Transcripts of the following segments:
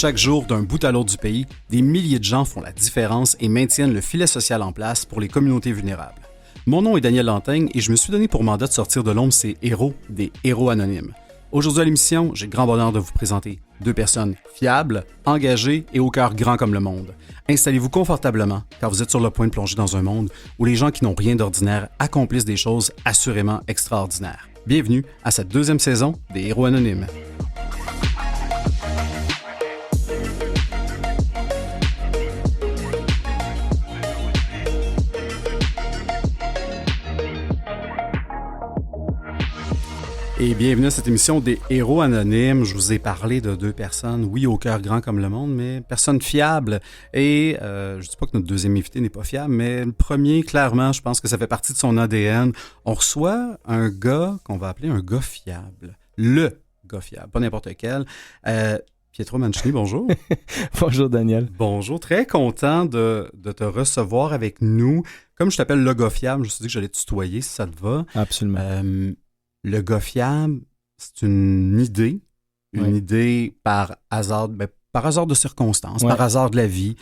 Chaque jour, d'un bout à l'autre du pays, des milliers de gens font la différence et maintiennent le filet social en place pour les communautés vulnérables. Mon nom est Daniel Lantaigne et je me suis donné pour mandat de sortir de l'ombre ces héros, des héros anonymes. Aujourd'hui à l'émission, j'ai le grand bonheur de vous présenter deux personnes fiables, engagées et au cœur grand comme le monde. Installez-vous confortablement car vous êtes sur le point de plonger dans un monde où les gens qui n'ont rien d'ordinaire accomplissent des choses assurément extraordinaires. Bienvenue à cette deuxième saison des Héros Anonymes. Et bienvenue à cette émission des Héros Anonymes. Je vous ai parlé de deux personnes, oui, au cœur grand comme le monde, mais personnes fiables. Et je ne dis pas que notre deuxième invité n'est pas fiable, mais le premier, clairement, je pense que ça fait partie de son ADN. On reçoit un gars qu'on va appeler un gars fiable. Le gars fiable, pas n'importe quel. Pietro Mancini, bonjour. Bonjour Daniel. Bonjour, très content de te recevoir avec nous. Comme je t'appelle le gars fiable, je me suis dit que j'allais te tutoyer si ça te va. Absolument. Le gars fiable, c'est une idée par hasard, par hasard de circonstances, par hasard de la vie,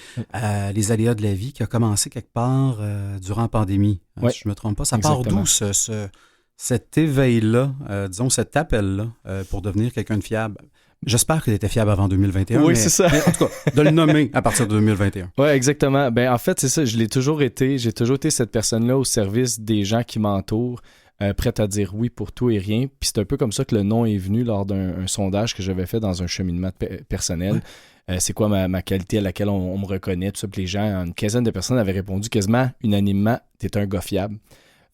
les aléas de la vie qui a commencé quelque part durant la pandémie. Si je ne me trompe pas, ça Exactement. part d'où cet éveil-là, disons cet appel-là pour devenir quelqu'un de fiable? J'espère que tu étais fiable avant 2021. Oui, c'est ça. Mais en tout cas, de le nommer à partir de 2021. Oui, exactement. En fait, c'est ça. Je l'ai toujours été. J'ai toujours été cette personne-là au service des gens qui m'entourent. Prête à dire oui pour tout et rien. Puis c'est un peu comme ça que le nom est venu lors d'un sondage que j'avais fait dans un cheminement personnel. C'est quoi ma qualité à laquelle on me reconnaît, tout ça. Puis les gens, une quinzaine de personnes avaient répondu quasiment unanimement « T'es un gars fiable ».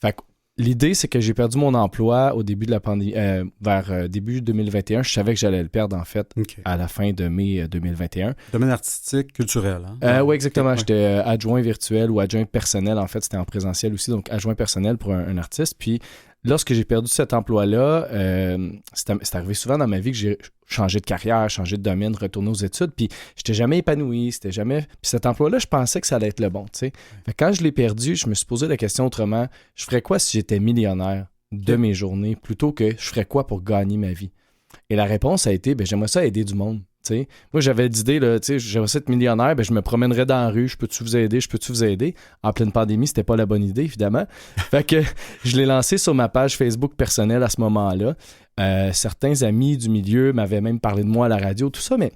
Fait que l'idée, c'est que j'ai perdu mon emploi au début de la pandémie, vers début 2021. Je savais que j'allais le perdre, en fait, à la fin de mai 2021. Domaine artistique, culturel. Hein? Oui, exactement. Ouais. J'étais adjoint virtuel ou adjoint personnel. En fait, c'était en présentiel aussi, donc adjoint personnel pour un artiste. Puis, lorsque j'ai perdu cet emploi-là, c'est arrivé souvent dans ma vie que j'ai changé de carrière, changé de domaine, retourné aux études, puis j'étais jamais épanoui, Puis cet emploi-là, je pensais que ça allait être le bon, tu sais. Quand je l'ai perdu, je me suis posé la question autrement. Je ferais quoi si j'étais millionnaire de mes journées, plutôt que je ferais quoi pour gagner ma vie? Et la réponse a été, j'aimerais ça aider du monde. T'sais. Moi, j'avais l'idée, j'aimerais ça être millionnaire, je me promènerais dans la rue, je peux-tu vous aider? En pleine pandémie, c'était pas la bonne idée, évidemment. Fait que je l'ai lancé sur ma page Facebook personnelle à ce moment-là. Certains amis du milieu m'avaient même parlé de moi à la radio, tout ça, mais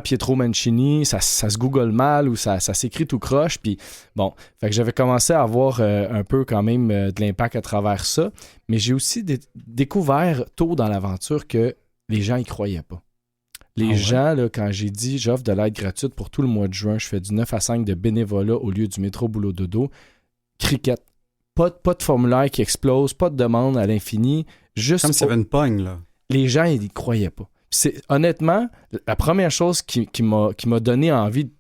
Pietro Mancini, ça se google mal ou ça s'écrit tout croche, puis bon, fait que j'avais commencé à avoir un peu quand même de l'impact à travers ça, mais j'ai aussi découvert tôt dans l'aventure que les gens y croyaient pas. Les gens, là, quand j'ai dit j'offre de l'aide gratuite pour tout le mois de juin, je fais du 9 à 5 de bénévolat au lieu du métro boulot dodo, cricket. Pas de formulaire qui explose, pas de demande à l'infini. Juste comme s'il y avait une pogne, là. Les gens, ils n'y croyaient pas. Honnêtement, la première chose qui m'a donné envie de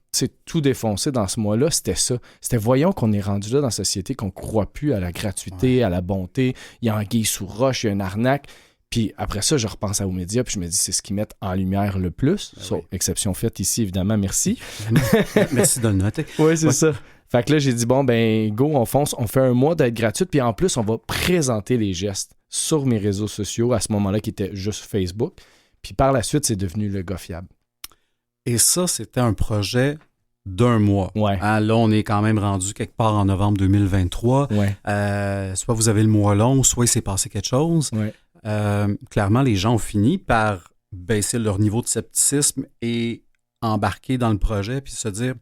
tout défoncer dans ce mois-là, c'était ça. C'était voyons qu'on est rendu là dans la société, qu'on ne croit plus à la gratuité, à la bonté. Il y a anguille sous roche, il y a une arnaque. Puis après ça, je repense aux médias, puis je me dis, c'est ce qu'ils mettent en lumière le plus. Exception faite ici, évidemment, merci. Merci de le noter. Oui, c'est ça. Fait que là, j'ai dit, go, on fonce, on fait un mois d'aide gratuite, puis en plus, on va présenter les gestes sur mes réseaux sociaux, à ce moment-là, qui était juste Facebook. Puis par la suite, c'est devenu le gars fiable. Et ça, c'était un projet d'un mois. Ouais. Là, on est quand même rendu quelque part en novembre 2023. Ouais. Soit vous avez le mois long, soit il s'est passé quelque chose. Ouais. Clairement, les gens ont fini par baisser leur niveau de scepticisme et embarquer dans le projet puis se dire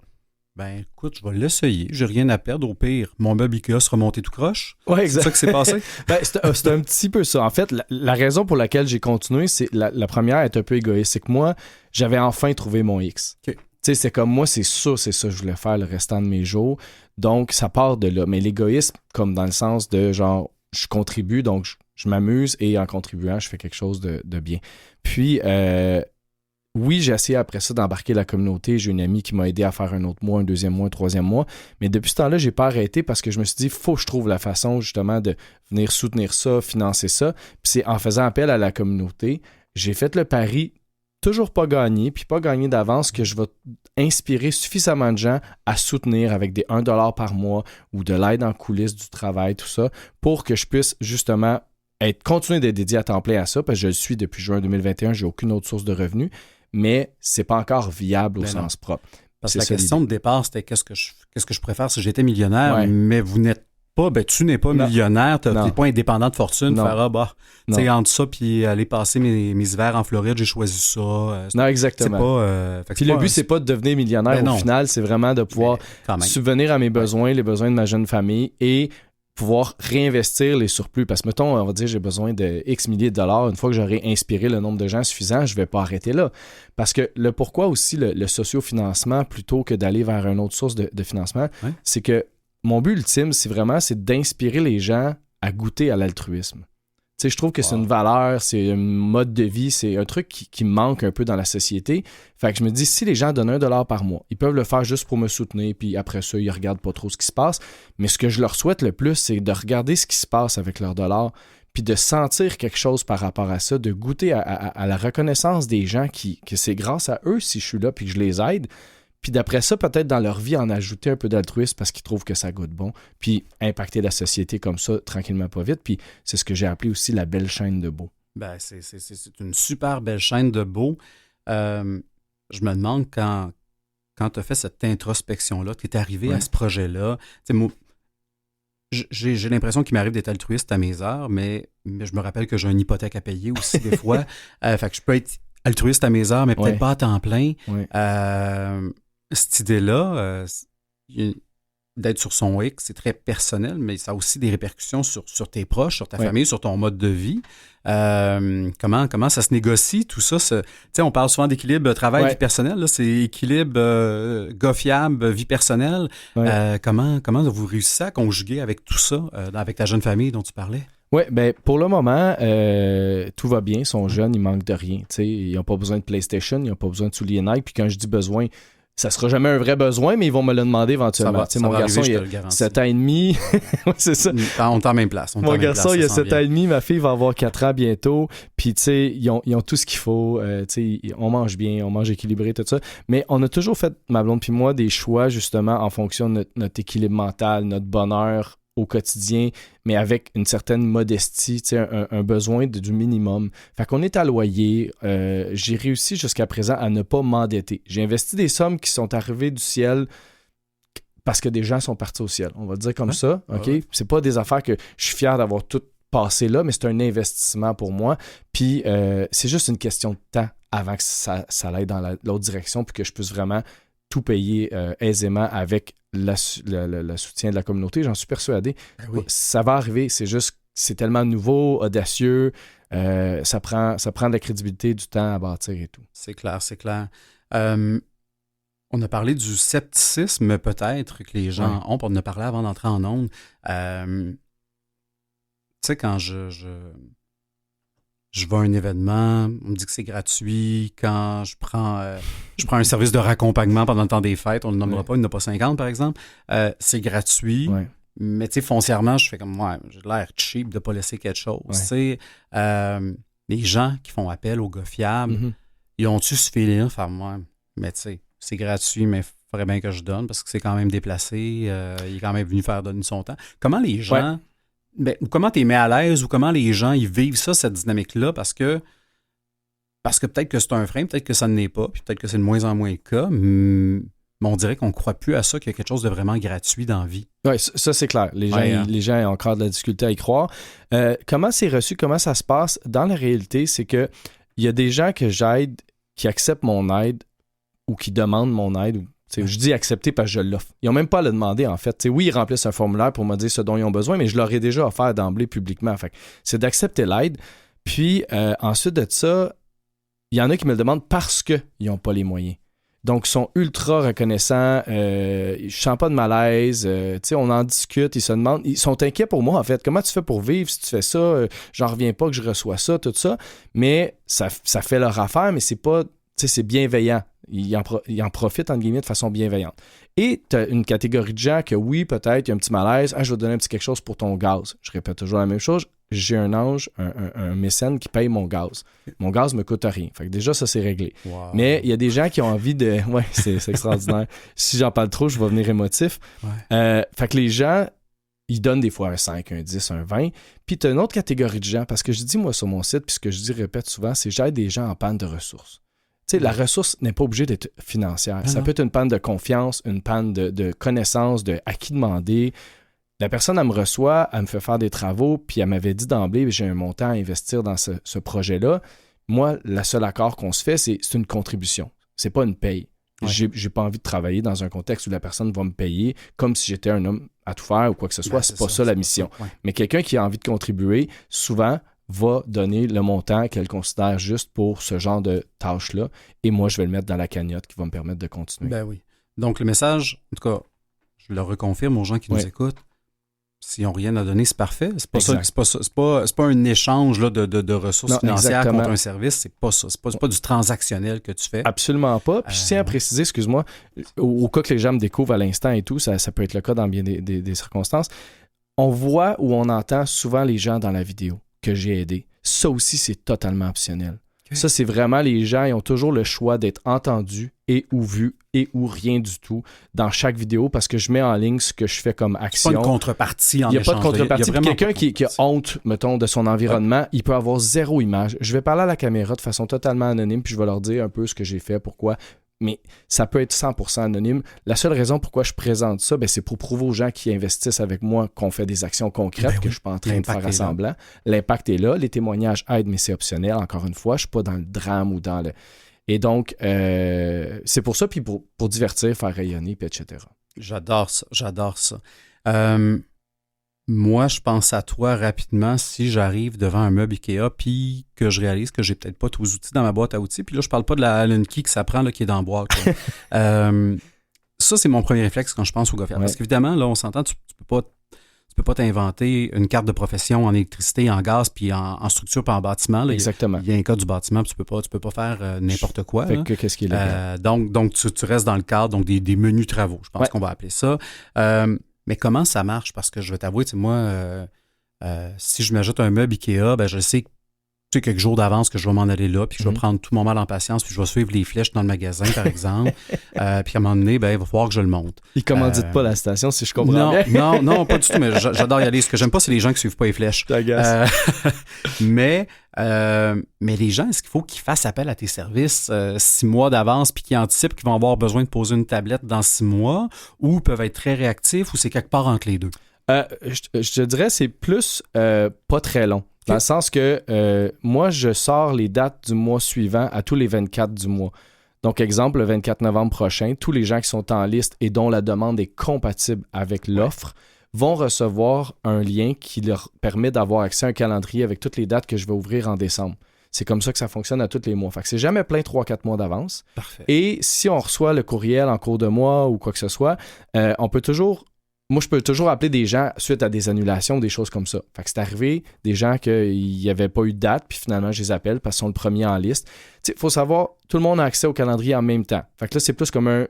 écoute, je vais l'essayer, j'ai rien à perdre, au pire, mon meuble Ikea sera monté tout croche. Ouais, exact. C'est ça qui s'est passé? C'est un petit peu ça. En fait, la raison pour laquelle j'ai continué, c'est la première est un peu égoïste, c'est que moi, j'avais enfin trouvé mon X. Okay. Tu sais, c'est comme moi, c'est ça que je voulais faire le restant de mes jours. Donc, ça part de là. Mais l'égoïsme, comme dans le sens de genre, je contribue, donc je m'amuse et en contribuant, je fais quelque chose de bien. Puis, oui, j'ai essayé après ça d'embarquer la communauté. J'ai une amie qui m'a aidé à faire un autre mois, un deuxième mois, un troisième mois. Mais depuis ce temps-là, j'ai pas arrêté parce que je me suis dit, il faut que je trouve la façon justement de venir soutenir ça, financer ça. Puis c'est en faisant appel à la communauté, j'ai fait le pari, toujours pas gagné, puis pas gagné d'avance, que je vais inspirer suffisamment de gens à soutenir avec des 1$ par mois ou de l'aide en coulisses du travail, tout ça, pour que je puisse justement continuer d'être dédié à temps plein à ça, parce que je le suis depuis juin 2021, j'ai aucune autre source de revenus, mais c'est pas encore viable au sens propre. Parce que la question de départ, c'était qu'est-ce que je préfère si j'étais millionnaire, mais vous n'êtes pas, tu n'es pas millionnaire, tu n'es pas indépendant de fortune, tu sais, entre ça puis aller passer mes hivers en Floride, j'ai choisi ça. Non, exactement. Puis le but, c'est pas de devenir millionnaire au final, c'est vraiment de pouvoir subvenir à mes besoins, les besoins de ma jeune famille et pouvoir réinvestir les surplus. Parce que, mettons, on va dire, j'ai besoin de X milliers de dollars. Une fois que j'aurai inspiré le nombre de gens suffisant, je ne vais pas arrêter là. Parce que le pourquoi aussi le sociofinancement, plutôt que d'aller vers une autre source de financement, c'est que mon but ultime, c'est d'inspirer les gens à goûter à l'altruisme. Tu sais, je trouve que c'est une valeur, c'est un mode de vie, c'est un truc qui me manque un peu dans la société. Fait que je me dis, si les gens donnent $1 par mois, ils peuvent le faire juste pour me soutenir, puis après ça, ils regardent pas trop ce qui se passe. Mais ce que je leur souhaite le plus, c'est de regarder ce qui se passe avec leurs dollars, puis de sentir quelque chose par rapport à ça, de goûter à la reconnaissance des gens que c'est grâce à eux si je suis là, puis que je les aide. Puis d'après ça, peut-être dans leur vie, en ajouter un peu d'altruisme parce qu'ils trouvent que ça goûte bon. Puis impacter la société comme ça, tranquillement, pas vite. Puis c'est ce que j'ai appelé aussi la belle chaîne de Beau. Ben, c'est une super belle chaîne de Beau. Je me demande quand tu as fait cette introspection-là, tu es arrivé à ce projet-là. Moi, j'ai l'impression qu'il m'arrive d'être altruiste à mes heures, mais je me rappelle que j'ai une hypothèque à payer aussi des fois. Fait que je peux être altruiste à mes heures, mais peut-être pas à temps plein. Cette idée-là, d'être sur son X, c'est très personnel, mais ça a aussi des répercussions sur tes proches, sur ta famille, sur ton mode de vie. Comment ça se négocie, tout ça? On parle souvent d'équilibre travail-vie personnelle. Là, c'est équilibre gars-fiable, vie personnelle. Comment vous réussissez à conjuguer avec tout ça, avec ta jeune famille dont tu parlais? Oui, ben pour le moment, tout va bien. Ils sont jeunes, ils manquent de rien. Ils n'ont pas besoin de PlayStation, ils n'ont pas besoin de souliers Nike. Puis quand je dis besoin, ça sera jamais un vrai besoin, mais ils vont me le demander éventuellement. Mon garçon, il a 7 ans et demi. C'est ça. On est en même place. Mon garçon, il a 7 ans et demi. Ma fille va avoir 4 ans bientôt. Puis, tu sais, ils ont tout ce qu'il faut. On mange bien, on mange équilibré, tout ça. Mais on a toujours fait, ma blonde puis moi, des choix, justement, en fonction de notre équilibre mental, notre bonheur au quotidien, mais avec une certaine modestie, un besoin du minimum. Fait qu'on est à loyer. J'ai réussi jusqu'à présent à ne pas m'endetter. J'ai investi des sommes qui sont arrivées du ciel parce que des gens sont partis au ciel. On va le dire comme ça, OK? C'est pas des affaires que je suis fier d'avoir tout passé là, mais c'est un investissement pour moi. Puis c'est juste une question de temps avant que ça aille dans l'autre direction puis que je puisse vraiment tout payer aisément avec le soutien de la communauté. J'en suis persuadé. Ça va arriver. C'est tellement nouveau, audacieux. Ça prend de la crédibilité, du temps à bâtir et tout. C'est clair. On a parlé du scepticisme peut-être que les gens ont. On en a parlé avant d'entrer en ondes. Tu sais, quand je vais à un événement, on me dit que c'est gratuit. Quand je prends un service de raccompagnement pendant le temps des fêtes, on ne le nommera pas, il n'y en a pas 50 par exemple, c'est gratuit. Mais tu sais, foncièrement, je fais comme, j'ai l'air cheap de ne pas laisser quelque chose. Tu sais, les gens qui font appel aux gars fiables, ils ont-tu ce feeling? Enfin, moi, mais tu sais, c'est gratuit, mais il faudrait bien que je donne parce que c'est quand même déplacé. Il est quand même venu faire donner son temps. Comment les gens... comment tu es mis à l'aise ou comment les gens ils vivent ça, cette dynamique-là, parce que peut-être que c'est un frein, peut-être que ça ne l'est pas, puis peut-être que c'est de moins en moins le cas, mais on dirait qu'on ne croit plus à ça, qu'il y a quelque chose de vraiment gratuit dans la vie. Oui, ça c'est clair. Les gens ont encore de la difficulté à y croire. Comment c'est reçu, comment ça se passe? Dans la réalité, c'est que il y a des gens que j'aide qui acceptent mon aide ou qui demandent mon aide. Je dis accepter parce que je l'offre. Ils n'ont même pas à le demander, en fait. Oui, ils remplissent un formulaire pour me dire ce dont ils ont besoin, mais je leur ai déjà offert d'emblée publiquement. Fait c'est d'accepter l'aide. Puis, ensuite de ça, il y en a qui me le demandent parce qu'ils n'ont pas les moyens. Donc, ils sont ultra reconnaissants. Je ne sens pas de malaise. On en discute. Ils se demandent. Ils sont inquiets pour moi, en fait. Comment tu fais pour vivre si tu fais ça? J'en reviens pas que je reçois ça, tout ça. Mais ça fait leur affaire, mais c'est pas... c'est bienveillant. Ils en profitent, entre guillemets, de façon bienveillante. Et tu as une catégorie de gens que, oui, peut-être, il y a un petit malaise. Je vais te donner un petit quelque chose pour ton gaz. Je répète toujours la même chose. J'ai un ange, un mécène qui paye mon gaz. Mon gaz me coûte rien. Fait que déjà, ça, c'est réglé. Wow. Mais il y a des gens qui ont envie de... Ouais, c'est extraordinaire. Si j'en parle trop, je vais venir émotif. Fait que les gens, ils donnent des fois un 5, un 10, un 20. Puis tu as une autre catégorie de gens, parce que je dis, moi, sur mon site, puis ce que je dis, répète souvent, c'est j'aide des gens en panne de ressources. sais, la ressource n'est pas obligée d'être financière. Ça peut être une panne de confiance, une panne de connaissance, de à qui demander. La personne, elle me reçoit, elle me fait faire des travaux, puis elle m'avait dit d'emblée, j'ai un montant à investir dans ce projet-là. Moi, le seul accord qu'on se fait, c'est une contribution. C'est pas une paye. Ouais. J'ai pas envie de travailler dans un contexte où la personne va me payer comme si j'étais un homme à tout faire ou quoi que ce soit. C'est pas ça la mission. Ouais. Mais quelqu'un qui a envie de contribuer, souvent, va donner le montant qu'elle considère juste pour ce genre de tâche-là. Et moi, je vais le mettre dans la cagnotte qui va me permettre de continuer. Ben oui. Donc, le message, en tout cas, je le reconfirme aux gens qui nous écoutent. S'ils n'ont rien à donner, c'est parfait. C'est pas ça, c'est pas un échange là, de ressources financières contre un service. C'est pas ça. C'est pas du transactionnel que tu fais. Absolument pas. Puis je tiens à préciser, excuse-moi, au cas que les gens me découvrent à l'instant et tout, ça peut être le cas dans bien des circonstances. On voit ou on entend souvent les gens dans la vidéo que j'ai aidé. Ça aussi, c'est totalement optionnel. Okay. Ça, c'est vraiment les gens, ils ont toujours le choix d'être entendus et ou vus et ou rien du tout dans chaque vidéo parce que je mets en ligne ce que je fais comme action. Il n'y a pas de contrepartie en échange. Il n'y a pas de contrepartie. Quelqu'un qui a honte, mettons, de son environnement, il peut avoir zéro image. Je vais parler à la caméra de façon totalement anonyme puis je vais leur dire un peu ce que j'ai fait, pourquoi. Mais ça peut être 100% anonyme. La seule raison pourquoi je présente ça, c'est pour prouver aux gens qui investissent avec moi qu'on fait des actions concrètes, que je ne suis pas en train de faire semblant. L'impact est là. Les témoignages aident, mais c'est optionnel. Encore une fois, je ne suis pas dans le drame ou dans le... Et donc, c'est pour ça, puis pour divertir, faire rayonner, puis etc. J'adore ça. Moi, je pense à toi rapidement si j'arrive devant un meuble Ikea puis que je réalise que j'ai peut-être pas tous les outils dans ma boîte à outils. Puis là, je parle pas de la Allen Key que ça prend là, qui est dans la boîte. Ça, c'est mon premier réflexe quand je pense au GoFiable. Parce qu'évidemment, là, on s'entend, tu peux pas t'inventer une carte de profession en électricité, en gaz, puis en structure, puis en bâtiment. Là. Exactement. Il y a un cas du bâtiment, puis tu peux pas faire n'importe quoi. Fait que qu'est-ce qui est légal? Donc tu restes dans le cadre donc des menus travaux. Je pense qu'on va appeler ça. Mais comment ça marche? Parce que je vais t'avouer, moi, si je m'ajoute un meuble Ikea, je sais quelques jours d'avance que je vais m'en aller là, puis que je vais prendre tout mon mal en patience, puis je vais suivre les flèches dans le magasin, par exemple. Puis à un moment donné, il va falloir que je le monte. Ils commanditent pas la station, si je comprends bien. Non, pas du tout, mais j'adore y aller. Ce que j'aime pas, c'est les gens qui suivent pas les flèches. Mais les gens, est-ce qu'il faut qu'ils fassent appel à tes services 6 mois d'avance puis qu'ils anticipent qu'ils vont avoir besoin de poser une tablette dans 6 mois ou peuvent être très réactifs ou c'est quelque part entre les deux? Je te dirais c'est plus pas très long. Dans le sens que moi, je sors les dates du mois suivant à tous les 24 du mois. Donc, exemple, le 24 novembre prochain, tous les gens qui sont en liste et dont la demande est compatible avec l'offre vont recevoir un lien qui leur permet d'avoir accès à un calendrier avec toutes les dates que je vais ouvrir en décembre. C'est comme ça que ça fonctionne à tous les mois. Fait que c'est jamais plein 3-4 mois d'avance. Parfait. Et si on reçoit le courriel en cours de mois ou quoi que ce soit, on peut toujours... Moi, je peux toujours appeler des gens suite à des annulations, des choses comme ça. Fait que c'est arrivé, des gens qu'il n'y avait pas eu de date, puis finalement, je les appelle parce qu'ils sont le premier en liste. Il faut savoir, tout le monde a accès au calendrier en même temps. Fait que là, c'est plus comme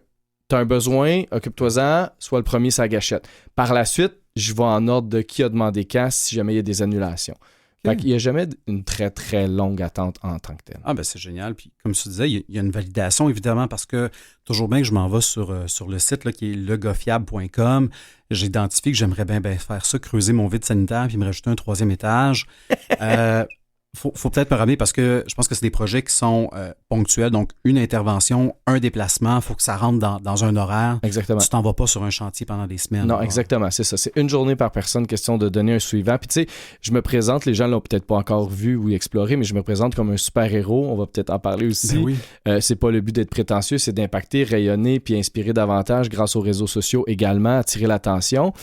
t'as un besoin, occupe-toi-en, sois le premier sur la gâchette. Par la suite, je vais en ordre de qui a demandé quand, si jamais il y a des annulations. Fait qu'il n'y a jamais une très, très longue attente en tant que telle. Ah, c'est génial. Puis, comme tu disais, il y a une validation, évidemment, parce que toujours bien que je m'en vais sur le site là, qui est legofiable.com. J'identifie que j'aimerais bien faire ça, creuser mon vide sanitaire puis me rajouter un 3e étage. Faut peut-être me ramener parce que je pense que c'est des projets qui sont ponctuels. Donc, une intervention, un déplacement, il faut que ça rentre dans un horaire. Exactement. Tu t'en vas pas sur un chantier pendant des semaines. Non, exactement, c'est ça. C'est une journée par personne, question de donner un suivant. Puis tu sais, je me présente, les gens l'ont peut-être pas encore vu ou exploré, mais je me présente comme un super-héros. On va peut-être en parler aussi. Ben oui. C'est pas le but d'être prétentieux, c'est d'impacter, rayonner puis inspirer davantage grâce aux réseaux sociaux également, attirer l'attention.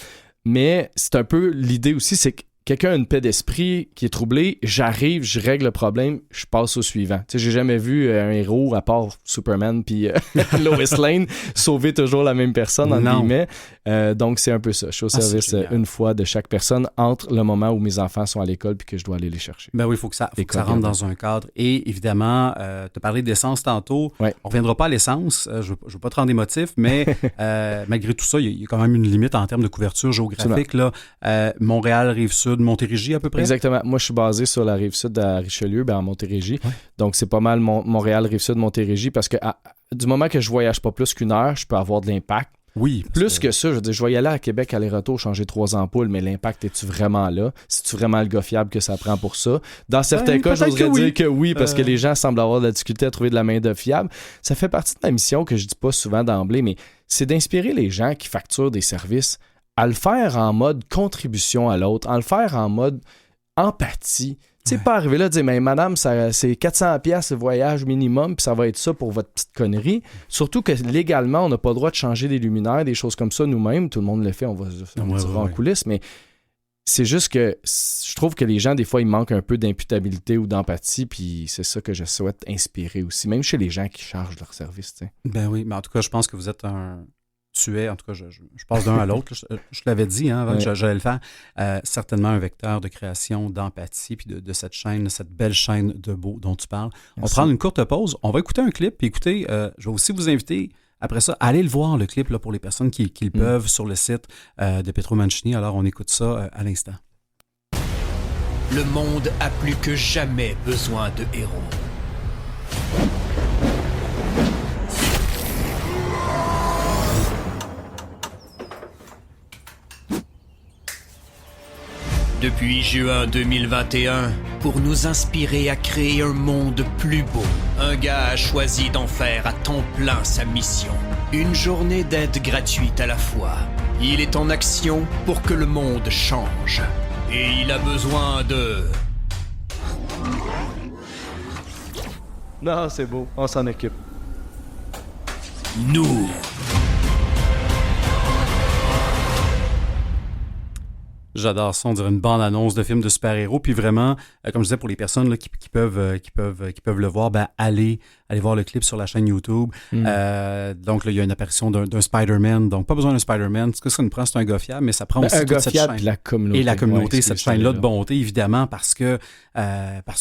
Mais c'est un peu l'idée aussi, c'est que quelqu'un a une paix d'esprit qui est troublé, j'arrive, je règle le problème, je passe au suivant. Tu sais, j'ai jamais vu un héros, à part Superman puis Lois Lane, sauver toujours la même personne, entre guillemets. Donc, c'est un peu ça. Je suis au service une fois de chaque personne entre le moment où mes enfants sont à l'école puis que je dois aller les chercher. Ben oui, il faut que ça rentre dans un cadre. Et évidemment, tu as parlé d'essence tantôt. Ouais. On ne reviendra pas à l'essence. Je ne veux pas te rendre émotif, mais malgré tout ça, il y a quand même une limite en termes de couverture géographique. Là. Montréal, Rive-Sud, Montérégie à peu près? Exactement. Moi, je suis basé sur la Rive-Sud à Richelieu, en Montérégie. Ouais. Donc, c'est pas mal Montréal, Rive-Sud, Montérégie parce que du moment que je voyage pas plus qu'1 heure, je peux avoir de l'impact. Oui. Plus que ça, je veux dire, je vais y aller à Québec, aller-retour, changer 3 ampoules, mais l'impact, es-tu vraiment là? C'est-tu vraiment le gars fiable que ça prend pour ça? Dans certains cas, j'oserais dire que oui, parce que les gens semblent avoir de la difficulté à trouver de la main-d'œuvre fiable. Ça fait partie de ma mission que je dis pas souvent d'emblée, mais c'est d'inspirer les gens qui facturent des services à le faire en mode contribution à l'autre, en le faire en mode empathie. Tu sais, pas arriver là et dire, mais madame, c'est 400$ le voyage minimum, puis ça va être ça pour votre petite connerie. Surtout que légalement, on n'a pas le droit de changer des luminaires, des choses comme ça nous-mêmes. Tout le monde le fait, on dira en coulisses, mais c'est juste que je trouve que les gens, des fois, ils manquent un peu d'imputabilité ou d'empathie, puis c'est ça que je souhaite inspirer aussi, même chez les gens qui chargent leur service. T'sais. Ben oui, mais en tout cas, je pense que vous êtes en tout cas, je passe d'un à l'autre. Je l'avais dit avant que j'allais le faire. Certainement un vecteur de création, d'empathie, puis de cette chaîne, cette belle chaîne de beau dont tu parles. Merci. On va prendre une courte pause. On va écouter un clip. Puis écoutez, je vais aussi vous inviter, après ça, à aller le voir, le clip, là, pour les personnes qui le peuvent, sur le site de Pietro Mancini. Alors, on écoute ça à l'instant. Le monde a plus que jamais besoin de héros. Depuis juin 2021, pour nous inspirer à créer un monde plus beau, un gars a choisi d'en faire à temps plein sa mission. Une journée d'aide gratuite à la fois. Il est en action pour que le monde change. Et il a besoin de... Non, c'est beau. On s'en occupe. Nous. J'adore ça, on dirait une bande-annonce de film de super-héros. Puis vraiment, comme je disais, pour les personnes là, qui peuvent le voir, ben allez voir le clip sur la chaîne YouTube. Donc là, il y a une apparition d'un Spider-Man. Donc pas besoin d'un Spider-Man. Ce que ça nous prend, c'est un gars fiable, mais ça prend aussi un gars toute cette fiable chaîne. La communauté. Et la communauté, cette chaîne-là de là. bonté, évidemment, parce que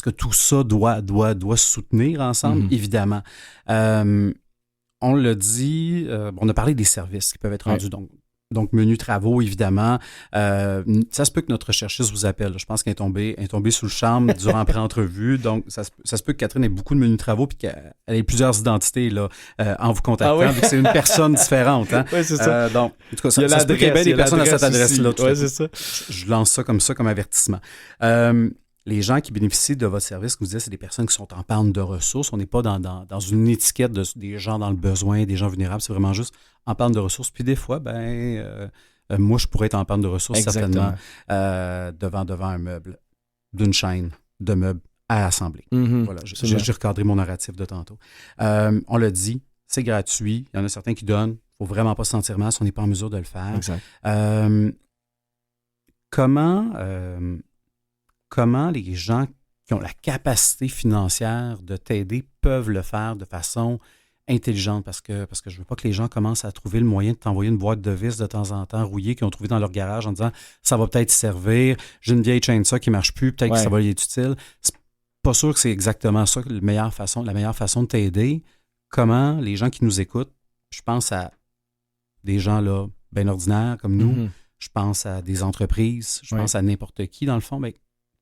tout ça doit se soutenir ensemble, évidemment. On l'a dit, on a parlé des services qui peuvent être rendus donc, menu travaux, évidemment. Ça se peut que notre recherchiste vous appelle. Je pense qu'elle est tombée sous le charme durant la pré-entrevue. Donc, ça se peut que Catherine ait beaucoup de menus travaux et qu'elle ait plusieurs identités là, en vous contactant. Ah oui? Vu que c'est une personne différente. Hein? Oui, c'est ça. Donc, en tout cas, ça se peut qu'il y ait bien des personnes à cette adresse-là. Oui, c'est ça. Je lance ça comme avertissement. Les gens qui bénéficient de votre service, comme vous disiez, c'est des personnes qui sont en panne de ressources. On n'est pas dans une étiquette des gens dans le besoin, des gens vulnérables. C'est vraiment juste en panne de ressources. Puis des fois, moi, je pourrais être en panne de ressources, certainement, devant un meuble, d'une chaîne de meubles à assembler. Voilà, j'ai recadré mon narratif de tantôt. On l'a dit, c'est gratuit. Il y en a certains qui donnent. Il ne faut vraiment pas se sentir mal si on n'est pas en mesure de le faire. Exact. Comment les gens qui ont la capacité financière de t'aider peuvent le faire de façon intelligente, parce que je ne veux pas que les gens commencent à trouver le moyen de t'envoyer une boîte de vis de temps en temps rouillée qu'ils ont trouvée dans leur garage en disant « ça va peut-être servir, j'ai une vieille chainsaw qui ne marche plus, peut-être que ça va lui être utile ». C'est pas sûr que c'est exactement ça la meilleure façon de t'aider. Comment les gens qui nous écoutent, je pense à des gens là bien ordinaires comme nous, je pense à des entreprises, je pense à n'importe qui dans le fond,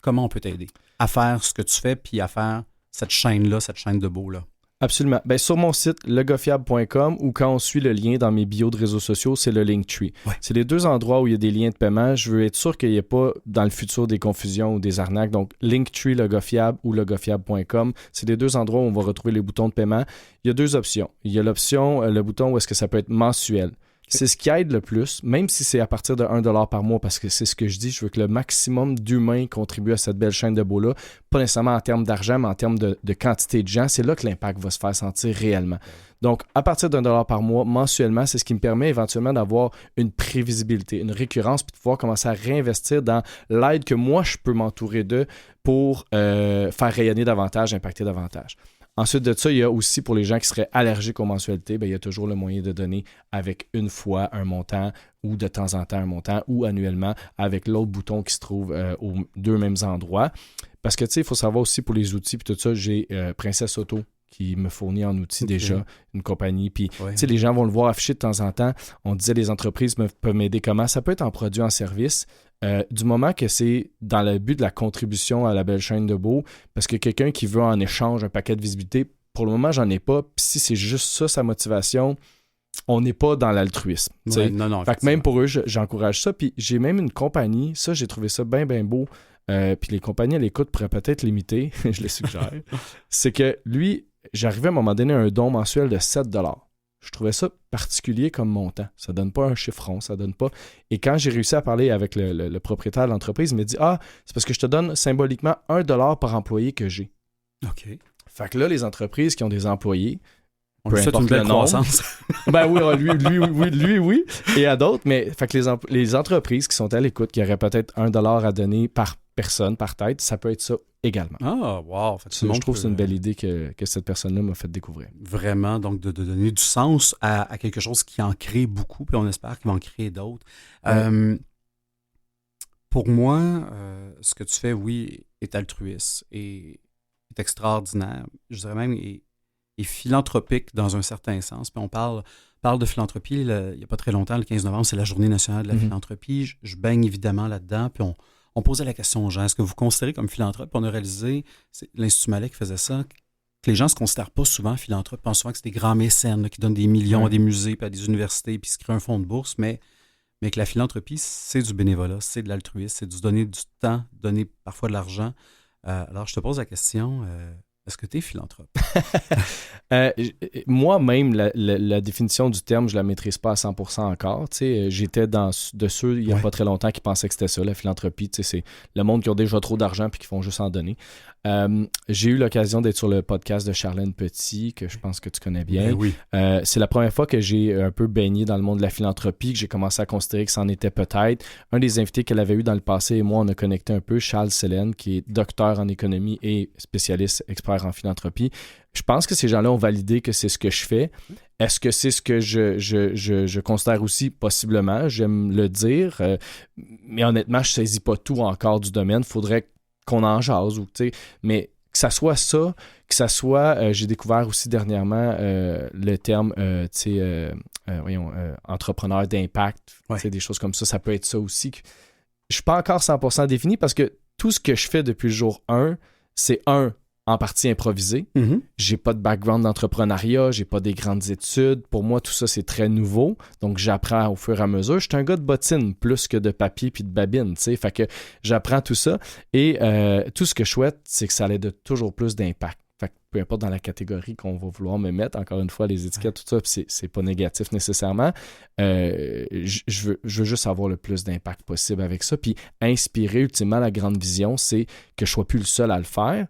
comment on peut t'aider à faire ce que tu fais puis à faire cette chaîne-là, cette chaîne de beau-là? Absolument. Sur mon site, legosfiable.com, ou quand on suit le lien dans mes bios de réseaux sociaux, c'est le Linktree. Ouais. C'est les 2 endroits où il y a des liens de paiement. Je veux être sûr qu'il n'y ait pas dans le futur des confusions ou des arnaques. Donc, Linktree, legosfiable ou legosfiable.com. C'est les 2 endroits où on va retrouver les boutons de paiement. Il y a 2 options. Il y a l'option, le bouton où est-ce que ça peut être mensuel. C'est ce qui aide le plus, même si c'est à partir de 1$ par mois, parce que c'est ce que je dis, je veux que le maximum d'humains contribuent à cette belle chaîne de beau-là, pas nécessairement en termes d'argent, mais en termes de quantité de gens. C'est là que l'impact va se faire sentir réellement. Donc, à partir d'1$ par mois, mensuellement, c'est ce qui me permet éventuellement d'avoir une prévisibilité, une récurrence, puis de pouvoir commencer à réinvestir dans l'aide que moi, je peux m'entourer d'eux pour faire rayonner davantage, impacter davantage. Ensuite de ça, il y a aussi pour les gens qui seraient allergiques aux mensualités, il y a toujours le moyen de donner avec une fois un montant ou de temps en temps un montant ou annuellement avec l'autre bouton qui se trouve aux 2 mêmes endroits. Parce que, tu sais, il faut savoir aussi pour les outils puis tout ça, j'ai Princesse Auto qui me fournit en outils déjà, une compagnie. Puis, tu sais, les gens vont le voir affiché de temps en temps. On disait les entreprises peuvent m'aider comment? Ça peut être en produit, en service. Du moment que c'est dans le but de la contribution à la belle chaîne de beau, parce que quelqu'un qui veut en échange un paquet de visibilité, pour le moment, j'en ai pas. Puis si c'est juste ça, sa motivation, on n'est pas dans l'altruisme. Ouais, non. Fait que même pour eux, j'encourage ça. Puis j'ai même une compagnie, ça, j'ai trouvé ça bien, bien beau. Puis les compagnies à l'écoute pourraient peut-être l'imiter, je les suggère. C'est que lui, j'arrivais à un moment donné à un don mensuel de 7$. Je trouvais ça particulier comme montant. Ça donne pas un chiffron, ça donne pas. Et quand j'ai réussi à parler avec le propriétaire de l'entreprise, il m'a dit « Ah, c'est parce que je te donne symboliquement 1$ par employé que j'ai. » OK. Fait que là, les entreprises qui ont des employés, On lui souhaite une belle croissance. Ben oui, lui, et à d'autres, mais fait que les entreprises qui sont à l'écoute, qui auraient peut-être 1$ à donner par personne, par tête, ça peut être ça également. Ah, wow! Je trouve que c'est une belle idée que cette personne-là m'a fait découvrir. Vraiment, donc de donner du sens à quelque chose qui en crée beaucoup, puis on espère qu'il va en créer d'autres. Ouais. Pour moi, ce que tu fais, oui, est altruiste et est extraordinaire. Je dirais même est philanthropique dans un certain sens. Puis on parle de philanthropie, il n'y a pas très longtemps, le 15 novembre, c'est la Journée nationale de la philanthropie. Je baigne évidemment là-dedans, puis on posait la question aux gens, est-ce que vous vous considérez comme philanthrope? Puis on a réalisé, c'est l'Institut Malais qui faisait ça, que les gens ne se considèrent pas souvent philanthropes, pensent souvent que c'est des grands mécènes là, qui donnent des millions à des musées, puis à des universités, puis qui se créent un fonds de bourse, mais que la philanthropie, c'est du bénévolat, c'est de l'altruisme, c'est du donner du temps, donner parfois de l'argent. Alors, je te pose la question, est-ce que tu es philanthrope? Moi-même, la définition du terme, je ne la maîtrise pas à 100% encore. J'étais de ceux, il n'y a pas très longtemps, qui pensaient que c'était ça, la philanthropie. C'est le monde qui a déjà trop d'argent et qui font juste en donner. J'ai eu l'occasion d'être sur le podcast de Charlène Petit, que je pense que tu connais bien. Oui. C'est la première fois que j'ai un peu baigné dans le monde de la philanthropie, que j'ai commencé à considérer que c'en était peut-être. Un des invités qu'elle avait eu dans le passé et moi, on a connecté un peu, Charles Sélène, qui est docteur en économie et spécialiste expert en philanthropie. Je pense que ces gens-là ont validé que c'est ce que je fais. Est-ce que c'est ce que je considère aussi? Possiblement, j'aime le dire. Mais honnêtement, je ne saisis pas tout encore du domaine. Il faudrait qu'on en jase. Mais que ça soit ça, que ça soit... j'ai découvert aussi dernièrement le terme entrepreneur d'impact. Des choses comme ça. Ça peut être ça aussi. Je ne suis pas encore 100% défini parce que tout ce que je fais depuis le jour 1, c'est en partie improvisé. J'ai pas de background d'entrepreneuriat, j'ai pas des grandes études. Pour moi, tout ça, c'est très nouveau. Donc, j'apprends au fur et à mesure. Je suis un gars de bottine plus que de papier puis de babine, tu sais. Fait que j'apprends tout ça. Et tout ce que je souhaite, c'est que ça ait de toujours plus d'impact. Fait que peu importe dans la catégorie qu'on va vouloir me mettre, encore une fois, les étiquettes, tout ça, puis c'est pas négatif nécessairement. Je veux juste avoir le plus d'impact possible avec ça. Puis inspirer, ultimement, la grande vision, c'est que je sois plus le seul à le faire.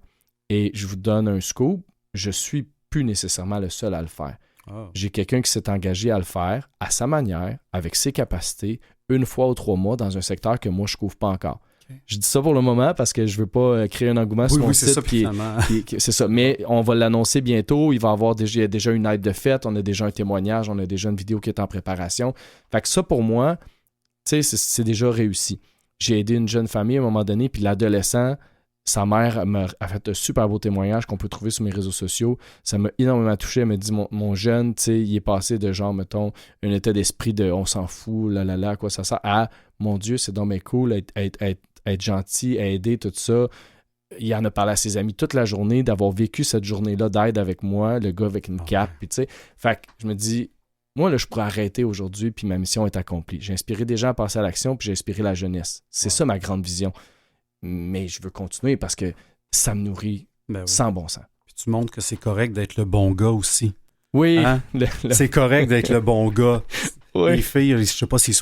Et je vous donne un scoop, je suis plus nécessairement le seul à le faire. Oh. J'ai quelqu'un qui s'est engagé à le faire à sa manière, avec ses capacités, 1 fois ou 3 mois dans un secteur que moi, je ne couvre pas encore. Okay. Je dis ça pour le moment parce que je ne veux pas créer un engouement sur mon site. C'est ça, mais on va l'annoncer bientôt. Il y a déjà une aide de fête, on a déjà un témoignage, on a déjà une vidéo qui est en préparation. Fait que ça, pour moi, c'est déjà réussi. J'ai aidé une jeune famille à un moment donné, puis l'adolescent... Sa mère a fait un super beau témoignage qu'on peut trouver sur mes réseaux sociaux. Ça m'a énormément touché. Elle m'a dit, mon jeune, tu sais, il est passé de genre, mettons, un état d'esprit de on s'en fout, à quoi ça sert, à mon Dieu, c'est donc bien cool, être gentil, aider, tout ça. Il en a parlé à ses amis toute la journée, d'avoir vécu cette journée-là d'aide avec moi, le gars avec une cape, puis tu sais. Fait que je me dis, moi, là, je pourrais arrêter aujourd'hui, puis ma mission est accomplie. J'ai inspiré des gens à passer à l'action, puis j'ai inspiré la jeunesse. C'est ça ma grande vision. Mais je veux continuer parce que ça me nourrit sans bon sens. Puis tu montres que c'est correct d'être le bon gars aussi. Oui. Hein? C'est correct d'être le bon gars. Oui. Les filles, je ne sais pas s'ils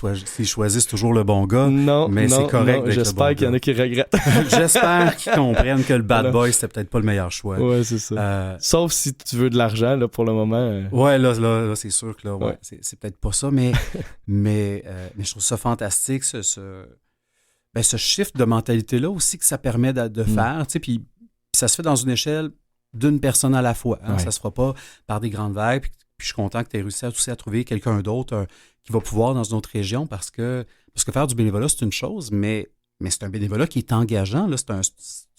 choisissent toujours le bon gars, mais c'est correct d'être le bon gars. J'espère qu'il y en a qui regrettent. J'espère qu'ils comprennent que le bad boy, c'était peut-être pas le meilleur choix. Oui, c'est ça. Sauf si tu veux de l'argent, là, pour le moment. Ouais, là, c'est sûr que là, c'est peut-être pas ça, mais je trouve ça fantastique, ce shift de mentalité-là aussi que ça permet de faire, tu sais, puis ça se fait dans une échelle d'une personne à la fois. Hein, ça se fera pas par des grandes vagues. Puis je suis content que tu aies réussi aussi à trouver quelqu'un d'autre qui va pouvoir dans une autre région parce que faire du bénévolat, c'est une chose, mais c'est un bénévolat qui est engageant. Là, c'est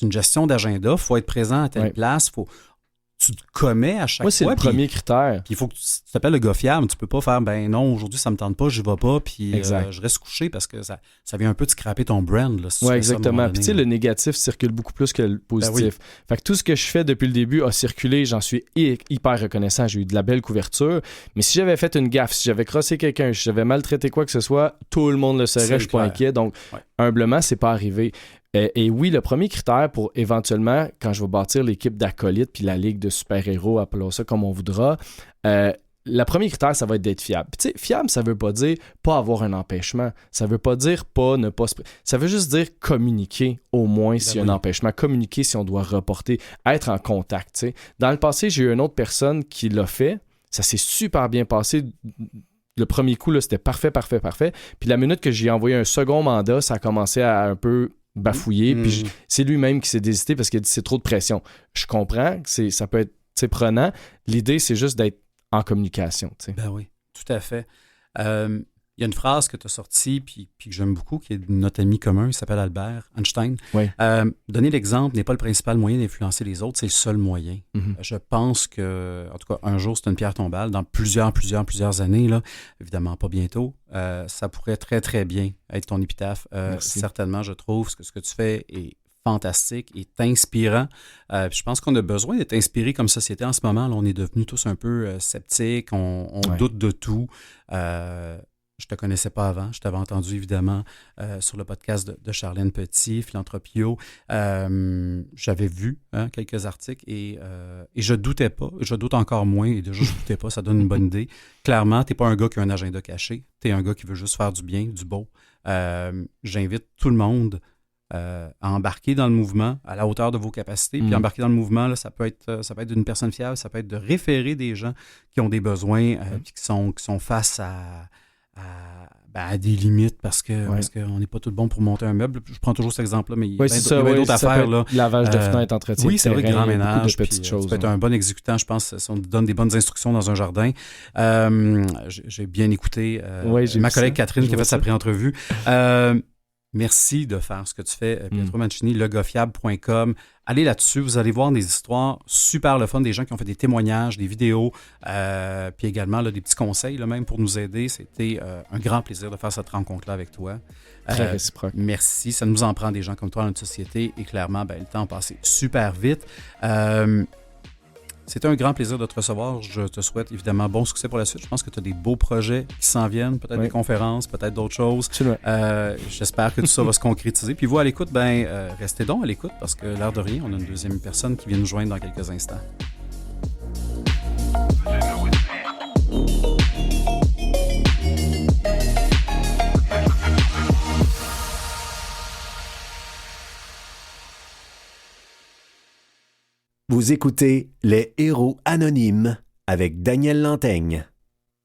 une gestion d'agenda. Il faut être présent à telle place. tu te commets à chaque Moi, c'est fois. le premier critère. Puis il faut que tu t'appelles le gars fiable. Tu peux pas faire, ben non, aujourd'hui, ça me tente pas, je vais pas, puis je reste couché parce que ça vient un peu de scraper ton brand. Oui, exactement. Puis tu sais, le négatif circule beaucoup plus que le positif. Ben oui. Fait que tout ce que je fais depuis le début a circulé. J'en suis hyper reconnaissant. J'ai eu de la belle couverture. Mais si j'avais fait une gaffe, si j'avais crossé quelqu'un, si j'avais maltraité quoi que ce soit, tout le monde le saurait. Je suis pas inquiet. Donc, humblement, c'est pas arrivé. Et oui, le premier critère pour éventuellement, quand je vais bâtir l'équipe d'acolytes puis la ligue de super-héros, appelons ça comme on voudra, le premier critère, ça va être d'être fiable. Puis tu sais, fiable, ça veut pas dire pas avoir un empêchement. Ça veut pas dire ne pas se... Ça veut juste dire communiquer au moins s'il y a un empêchement. Communiquer si on doit reporter. Être en contact, tu sais. Dans le passé, j'ai eu une autre personne qui l'a fait. Ça s'est super bien passé. Le premier coup, là, c'était parfait. Puis la minute que j'ai envoyé un second mandat, ça a commencé à un peu bafouiller. Puis c'est lui-même qui s'est désisté parce qu'il a dit c'est trop de pression. Je comprends que ça peut être prenant. L'idée, c'est juste d'être en communication. T'sais. Ben oui, tout à fait. Il y a une phrase que tu as sortie puis que j'aime beaucoup, qui est de notre ami commun, il s'appelle Albert Einstein. Oui. Donner l'exemple n'est pas le principal moyen d'influencer les autres, c'est le seul moyen. Mm-hmm. Je pense que, en tout cas, un jour, c'est une pierre tombale. Dans plusieurs années, là, évidemment pas bientôt, ça pourrait très, très bien être ton épitaphe. Certainement, je trouve que ce que tu fais est fantastique, est inspirant. Puis je pense qu'on a besoin d'être inspiré comme société en ce moment. Là, on est devenus tous un peu sceptiques, on doute de tout. Je ne te connaissais pas avant. Je t'avais entendu évidemment sur le podcast de Charlène Petit, Philanthropio. J'avais vu quelques articles et je doutais pas. Je doute encore moins et déjà je doutais pas. Ça donne une bonne idée. Clairement, tu n'es pas un gars qui a un agenda caché. Tu es un gars qui veut juste faire du bien, du beau. J'invite tout le monde à embarquer dans le mouvement à la hauteur de vos capacités. Puis embarquer dans le mouvement, là, ça peut être d'une personne fiable, ça peut être de référer des gens qui ont des besoins puis qui sont face à des limites parce qu'on n'est pas tout bon pour monter un meuble. Je prends toujours cet exemple-là, mais il y a d'autres affaires. Là. Lavage de fenêtres, entretien de terrain, grand ménage. De petites choses. Tu peux être un bon exécutant, je pense, si on te donne des bonnes instructions dans un jardin. J'ai bien écouté ma collègue Catherine qui a fait sa pré-entrevue. Merci de faire ce que tu fais, Pietro Mancini, legofiable.com. Allez là-dessus, vous allez voir des histoires super le fun, des gens qui ont fait des témoignages, des vidéos, puis également là, des petits conseils là, même pour nous aider. C'était un grand plaisir de faire cette rencontre-là avec toi. Très réciproque. Merci, ça nous en prend des gens comme toi dans notre société et clairement, le temps a passé super vite. C'était un grand plaisir de te recevoir. Je te souhaite évidemment bon succès pour la suite. Je pense que tu as des beaux projets qui s'en viennent, peut-être des conférences, peut-être d'autres choses. J'espère que tout ça va se concrétiser. Puis vous, à l'écoute, restez donc à l'écoute parce que l'air de rien, on a une deuxième personne qui vient nous joindre dans quelques instants. Vous écoutez Les Héros Anonymes avec Daniel Lantaigne.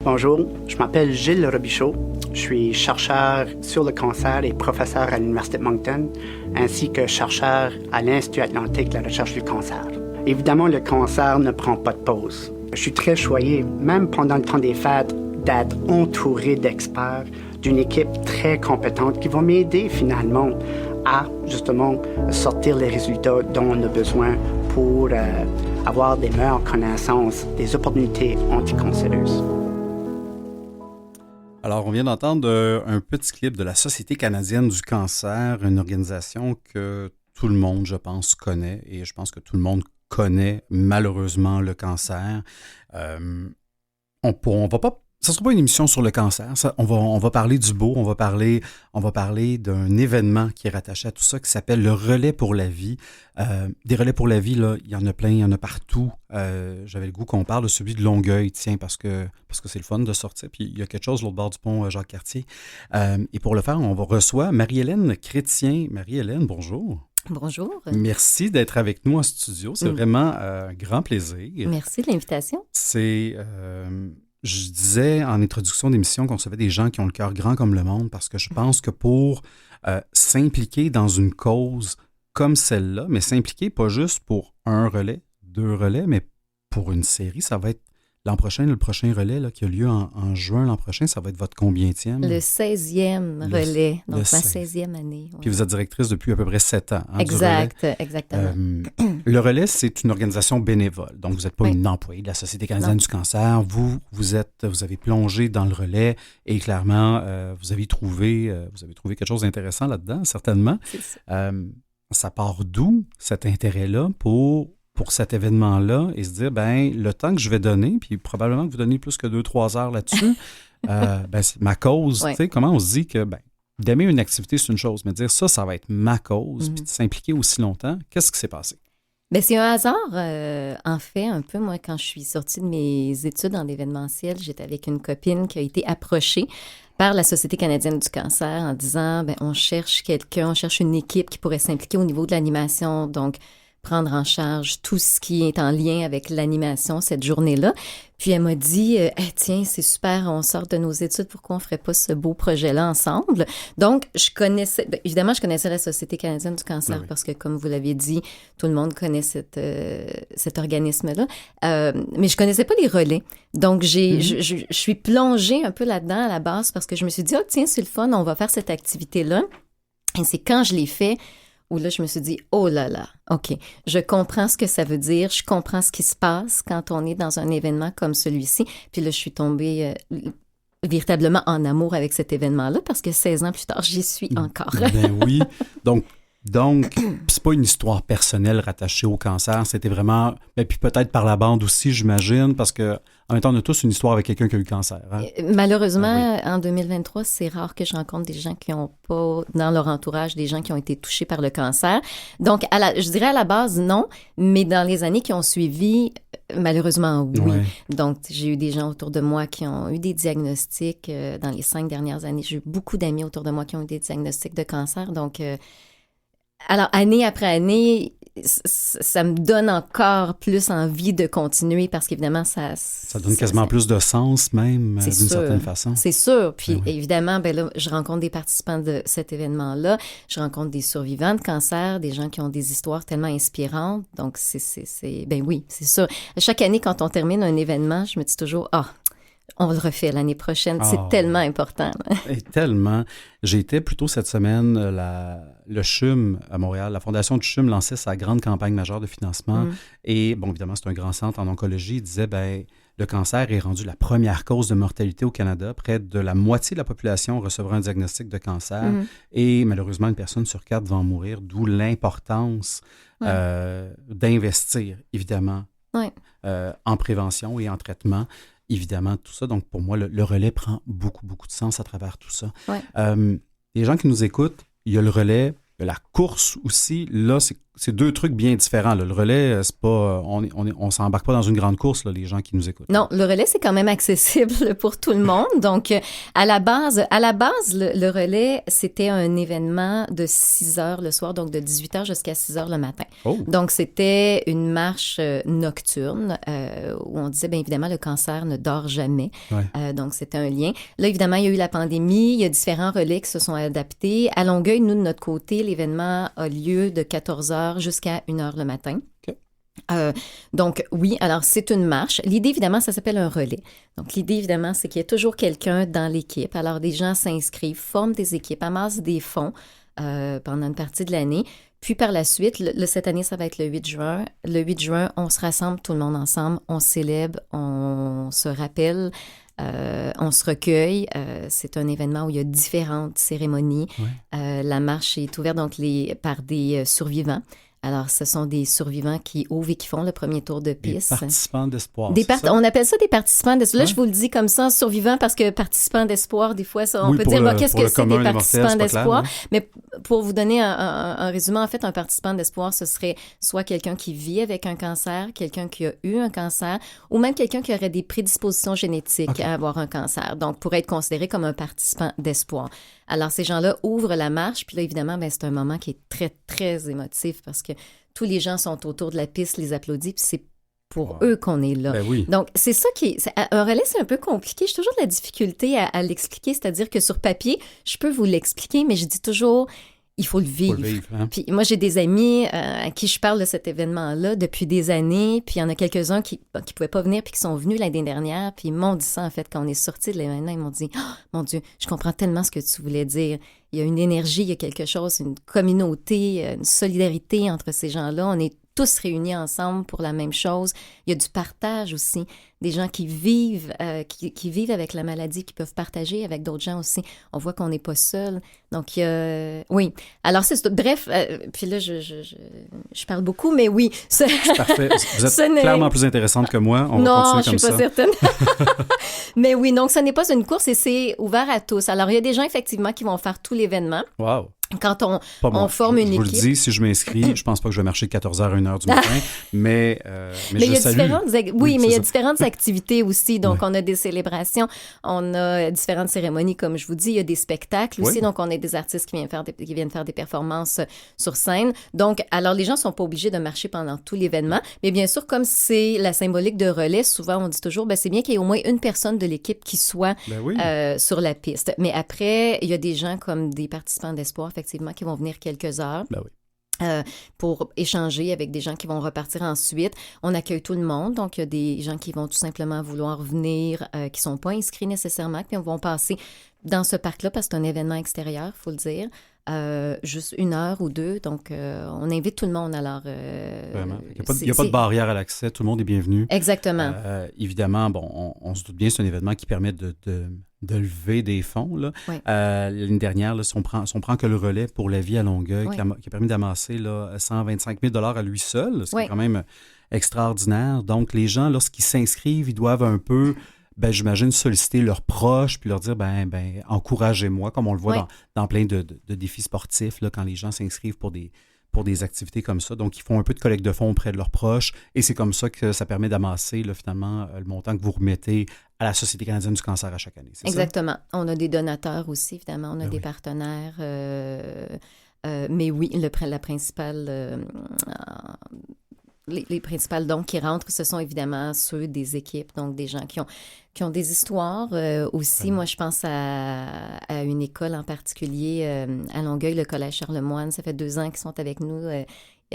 Bonjour, je m'appelle Gilles Robichaud. Je suis chercheur sur le cancer et professeur à l'Université de Moncton, ainsi que chercheur à l'Institut Atlantique de la recherche du cancer. Évidemment, le cancer ne prend pas de pause. Je suis très choyé, même pendant le temps des fêtes, d'être entouré d'experts, d'une équipe très compétente qui va m'aider finalement à, justement, sortir les résultats dont on a besoin pour avoir des meilleures connaissances des opportunités anticancéreuses. Alors, on vient d'entendre un petit clip de la Société canadienne du cancer, une organisation que tout le monde, je pense, connaît et je pense que tout le monde connaît malheureusement le cancer. On va pas... Ça ne sera pas une émission sur le cancer. On va parler du beau, on va parler d'un événement qui est rattaché à tout ça qui s'appelle le Relais pour la vie. Des relais pour la vie, là, il y en a plein, il y en a partout. J'avais le goût qu'on parle de celui de Longueuil, tiens, parce que c'est le fun de sortir. Puis il y a quelque chose de l'autre bord du pont Jacques-Cartier. Et pour le faire, on reçoit Marie-Hélène Chrétien. Marie-Hélène, bonjour. Bonjour. Merci d'être avec nous en studio. C'est vraiment un grand plaisir. Merci de l'invitation. Je disais en introduction d'émission qu'on recevait des gens qui ont le cœur grand comme le monde parce que je pense que pour s'impliquer dans une cause comme celle-là, mais s'impliquer pas juste pour un relais, 2 relais, mais pour une série, ça va être l'an prochain, le prochain relais là, qui a lieu en juin l'an prochain, ça va être votre combienième? Le 16e relais, donc ma 16e 16e année. Ouais. Puis vous êtes directrice depuis à peu près 7 ans. Hein, exact, exactement. Le relais, c'est une organisation bénévole. Donc, vous n'êtes pas une employée de la Société canadienne du cancer. Vous avez plongé dans le relais et clairement, vous avez trouvé quelque chose d'intéressant là-dedans, certainement. C'est ça. Ça part d'où cet intérêt-là pour cet événement-là et se dire, ben le temps que je vais donner, puis probablement que vous donnez plus que 2-3 heures là-dessus, c'est ma cause. Ouais. Tu sais, comment on se dit que, d'aimer une activité, c'est une chose, mais dire ça va être ma cause, puis de s'impliquer aussi longtemps, qu'est-ce qui s'est passé? Bien, c'est un hasard, en fait, un peu. Moi, quand je suis sortie de mes études en événementiel, j'étais avec une copine qui a été approchée par la Société canadienne du cancer en disant, on cherche une équipe qui pourrait s'impliquer au niveau de l'animation, donc prendre en charge tout ce qui est en lien avec l'animation cette journée-là. Puis elle m'a dit, tiens, c'est super, on sort de nos études, pourquoi on ne ferait pas ce beau projet-là ensemble? Donc, évidemment, je connaissais la Société canadienne du cancer parce que, comme vous l'avez dit, tout le monde connaît cet organisme-là. Mais je ne connaissais pas les relais. Donc, je suis plongée un peu là-dedans à la base parce que je me suis dit, tiens, c'est le fun, on va faire cette activité-là. Et c'est quand je l'ai fait où là, je me suis dit, oh là là, OK, je comprends ce que ça veut dire, je comprends ce qui se passe quand on est dans un événement comme celui-ci. Puis là, je suis tombée véritablement en amour avec cet événement-là parce que 16 ans plus tard, j'y suis encore. Ben oui. Donc c'est pas une histoire personnelle rattachée au cancer, c'était vraiment, puis peut-être par la bande aussi, j'imagine, parce que en même temps, on a tous une histoire avec quelqu'un qui a eu le cancer. Hein? Malheureusement, en 2023, c'est rare que je rencontre des gens qui n'ont pas dans leur entourage des gens qui ont été touchés par le cancer. Donc, je dirais à la base, non, mais dans les années qui ont suivi, malheureusement, oui. Ouais. Donc, j'ai eu des gens autour de moi qui ont eu des diagnostics dans les 5 dernières années. J'ai eu beaucoup d'amis autour de moi qui ont eu des diagnostics de cancer. Donc, alors, année après année, ça me donne encore plus envie de continuer parce qu'évidemment, ça donne quasiment plus de sens même, d'une certaine façon. C'est sûr. Puis évidemment, là, je rencontre des participants de cet événement-là. Je rencontre des survivants de cancer, des gens qui ont des histoires tellement inspirantes. Donc, oui, c'est sûr. Chaque année, quand on termine un événement, je me dis toujours, on le refait l'année prochaine. C'est tellement important. Et tellement. J'ai été plus tôt cette semaine, le CHUM à Montréal, la Fondation du CHUM lançait sa grande campagne majeure de financement. Et, évidemment, c'est un grand centre en oncologie. Il disait, le cancer est rendu la première cause de mortalité au Canada. Près de la moitié de la population recevra un diagnostic de cancer. Et malheureusement, une personne sur 4 va en mourir, d'où l'importance d'investir, évidemment, en prévention et en traitement. Évidemment, tout ça. Donc, pour moi, le relais prend beaucoup, beaucoup de sens à travers tout ça. Ouais. Les gens qui nous écoutent, il y a le relais, il y a la course aussi. Là, c'est 2 trucs bien différents. Là. Le relais, c'est pas, on s'embarque pas dans une grande course, là, les gens qui nous écoutent. Non, le relais, c'est quand même accessible pour tout le monde. Donc, à la base, le relais, c'était un événement de 6 heures le soir, donc de 18 heures jusqu'à 6 heures le matin. Oh. Donc, c'était une marche nocturne où on disait, bien évidemment, le cancer ne dort jamais. Ouais. Donc, c'était un lien. Là, évidemment, il y a eu la pandémie. Il y a différents relais qui se sont adaptés. À Longueuil, nous, de notre côté, l'événement a lieu de 14 heures jusqu'à 1 heure le matin. Okay. Donc, oui, alors c'est une marche. L'idée, évidemment, ça s'appelle un relais. Donc, l'idée, évidemment, c'est qu'il y a toujours quelqu'un dans l'équipe. Alors, des gens s'inscrivent, forment des équipes, amassent des fonds pendant une partie de l'année. Puis, par la suite, cette année, ça va être le 8 juin. Le 8 juin, on se rassemble tout le monde ensemble, on célèbre, on se rappelle, on se recueille. C'est un événement où il y a différentes cérémonies. Ouais. La marche est ouverte donc par des survivants. Alors, ce sont des survivants qui ouvrent et qui font le premier tour de piste. Des participants d'espoir, On appelle ça des participants d'espoir. Là, je vous le dis comme ça, survivants, parce que participants d'espoir, des fois, on peut dire, qu'est-ce que c'est des participants d'espoir? Clair, hein? Mais pour vous donner un résumé, en fait, un participant d'espoir, ce serait soit quelqu'un qui vit avec un cancer, quelqu'un qui a eu un cancer, ou même quelqu'un qui aurait des prédispositions génétiques à avoir un cancer. Donc, pourrait être considéré comme un participant d'espoir. Alors, ces gens-là ouvrent la marche, puis là, évidemment, c'est un moment qui est très, très émotif parce que tous les gens sont autour de la piste, les applaudissent, puis c'est pour eux qu'on est là. Ben oui. Donc, c'est ça un relais, c'est un peu compliqué. J'ai toujours de la difficulté à l'expliquer, c'est-à-dire que sur papier, je peux vous l'expliquer, mais je dis toujours, il faut le vivre. Hein? Puis moi, j'ai des amis à qui je parle de cet événement-là depuis des années, puis il y en a quelques-uns qui pouvaient pas venir, puis qui sont venus l'année dernière, puis ils m'ont dit ça, en fait, quand on est sortis de l'événement, ils m'ont dit « Oh, mon Dieu, je comprends tellement ce que tu voulais dire. Il y a une énergie, il y a quelque chose, une communauté, une solidarité entre ces gens-là. On est tous réunis ensemble pour la même chose. Il y a du partage aussi, des gens qui vivent avec la maladie, qui peuvent partager avec d'autres gens aussi. On voit qu'on n'est pas seul. Donc, oui. Alors, c'est bref, puis là, je parle beaucoup, mais oui. C'est parfait. Vous êtes clairement plus intéressante que moi. On va continuer comme ça. Non, je suis pas certaine. Mais oui, donc, ce n'est pas une course et c'est ouvert à tous. Alors, il y a des gens, effectivement, qui vont faire tout l'événement. Wow. Quand on forme une équipe. Je vous le dis, si je m'inscris, je pense pas que je vais marcher de 14h à 1h du matin, mais je salue. Mais il y a différentes activités aussi. Donc, on a des célébrations, on a différentes cérémonies, comme je vous dis. Il y a des spectacles aussi. Donc, on a des artistes qui viennent faire des performances sur scène. Donc, alors, les gens sont pas obligés de marcher pendant tout l'événement. Mais bien sûr, comme c'est la symbolique de relais, souvent, on dit toujours, c'est bien qu'il y ait au moins une personne de l'équipe qui soit sur la piste. Mais après, il y a des gens comme des participants d'espoir, effectivement, qui vont venir quelques heures. Pour échanger avec des gens qui vont repartir ensuite. On accueille tout le monde, donc il y a des gens qui vont tout simplement vouloir venir, qui ne sont pas inscrits nécessairement, puis on va passer dans ce parc-là, parce que c'est un événement extérieur, il faut le dire, juste 1 heure ou 2, donc on invite tout le monde. Alors, vraiment. Il n'y a pas de barrière à l'accès, tout le monde est bienvenu. Exactement. Évidemment, on se doute bien, c'est un événement qui permet de lever des fonds. Là. Oui. L'année dernière, là, si on prend que le relais pour la vie à Longueuil, qui a permis d'amasser 125 000 $ à lui seul, ce qui est quand même extraordinaire. Donc, les gens, lorsqu'ils s'inscrivent, ils doivent un peu, j'imagine, solliciter leurs proches, puis leur dire, encouragez-moi, comme on le voit dans plein de défis sportifs, là, quand les gens s'inscrivent pour des activités comme ça. Donc, ils font un peu de collecte de fonds auprès de leurs proches et c'est comme ça que ça permet d'amasser, finalement, le montant que vous remettez à la Société canadienne du cancer à chaque année. C'est exactement. Ça? On a des donateurs aussi, évidemment. On a des partenaires. Mais oui, la principale... Les principales dons qui rentrent, ce sont évidemment ceux des équipes, donc des gens qui ont des histoires. Aussi, moi, je pense à une école en particulier à Longueuil, le Collège Charlemagne. Ça fait 2 ans qu'ils sont avec nous.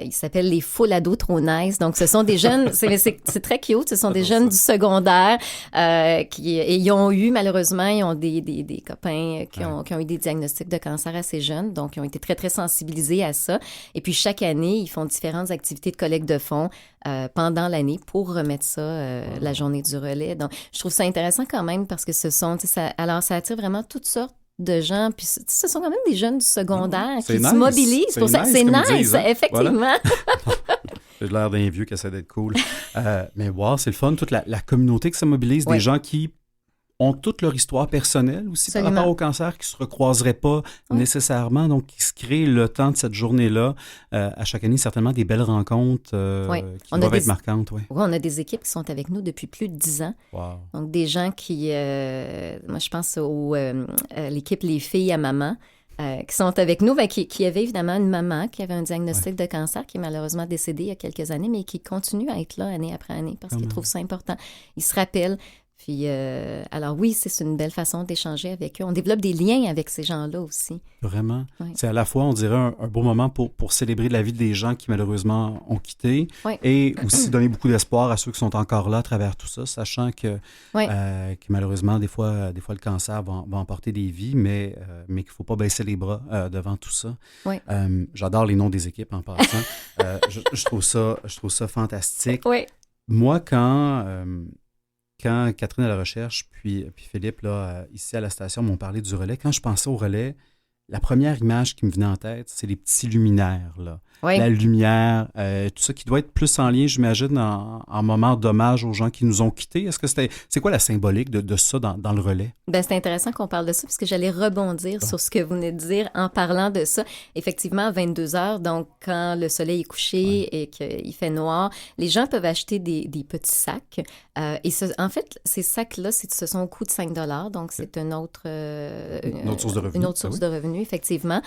Ils s'appellent les Full Ados Trop Nice. Donc, ce sont des jeunes, c'est très cute, ce sont des jeunes du secondaire et ils ont eu, malheureusement, ils ont des copains qui ont eu des diagnostics de cancer assez jeunes. Donc, ils ont été très, très sensibilisés à ça. Et puis, chaque année, ils font différentes activités de collecte de fonds pendant l'année pour remettre ça la journée du relais. Donc, je trouve ça intéressant quand même parce que ça attire vraiment toutes sortes de gens, puis ce sont quand même des jeunes du secondaire qui se mobilisent pour ça. C'est nice, effectivement. Voilà. J'ai l'air d'un vieux qui essaie d'être cool. Mais wow, c'est le fun, toute la communauté qui se mobilise, des gens qui ont toute leur histoire personnelle aussi par rapport au cancer, qui ne se recroiseraient pas nécessairement, donc qui se créent le temps de cette journée-là. À chaque année, certainement des belles rencontres qui doivent être marquantes. Oui, on a des équipes qui sont avec nous depuis plus de 10 ans. Wow. Donc, des gens qui... moi, je pense à l'équipe Les Filles à Maman, qui sont avec nous, qui avait évidemment une maman qui avait un diagnostic de cancer, qui est malheureusement décédée il y a quelques années, mais qui continue à être là année après année parce qu'il trouve ça important. Il se rappelle... Puis, alors oui, c'est une belle façon d'échanger avec eux. On développe des liens avec ces gens-là aussi. Vraiment. Oui. C'est à la fois, on dirait, un beau moment pour célébrer la vie des gens qui, malheureusement, ont quitté et aussi donner beaucoup d'espoir à ceux qui sont encore là à travers tout ça, sachant que malheureusement, des fois, le cancer va emporter des vies, mais qu'il ne faut pas baisser les bras devant tout ça. Oui. J'adore les noms des équipes en passant. Je trouve ça fantastique. Oui. Moi, quand Catherine à la recherche, puis Philippe, là, ici à la station, m'ont parlé du relais, quand je pensais au relais, la première image qui me venait en tête, c'est les petits luminaires, là. Oui. La lumière, tout ça qui doit être plus en lien, j'imagine, en moment d'hommage aux gens qui nous ont quittés. Est-ce que c'est quoi la symbolique de ça dans le relais? C'est intéressant qu'on parle de ça, parce que j'allais rebondir sur ce que vous venez de dire en parlant de ça. Effectivement, à 22 heures, donc quand le soleil est couché et qu'il fait noir, les gens peuvent acheter des petits sacs. En fait, ces sacs-là, ce sont au coût de 5 $, donc c'est une autre source de revenus. tenues, effectivement.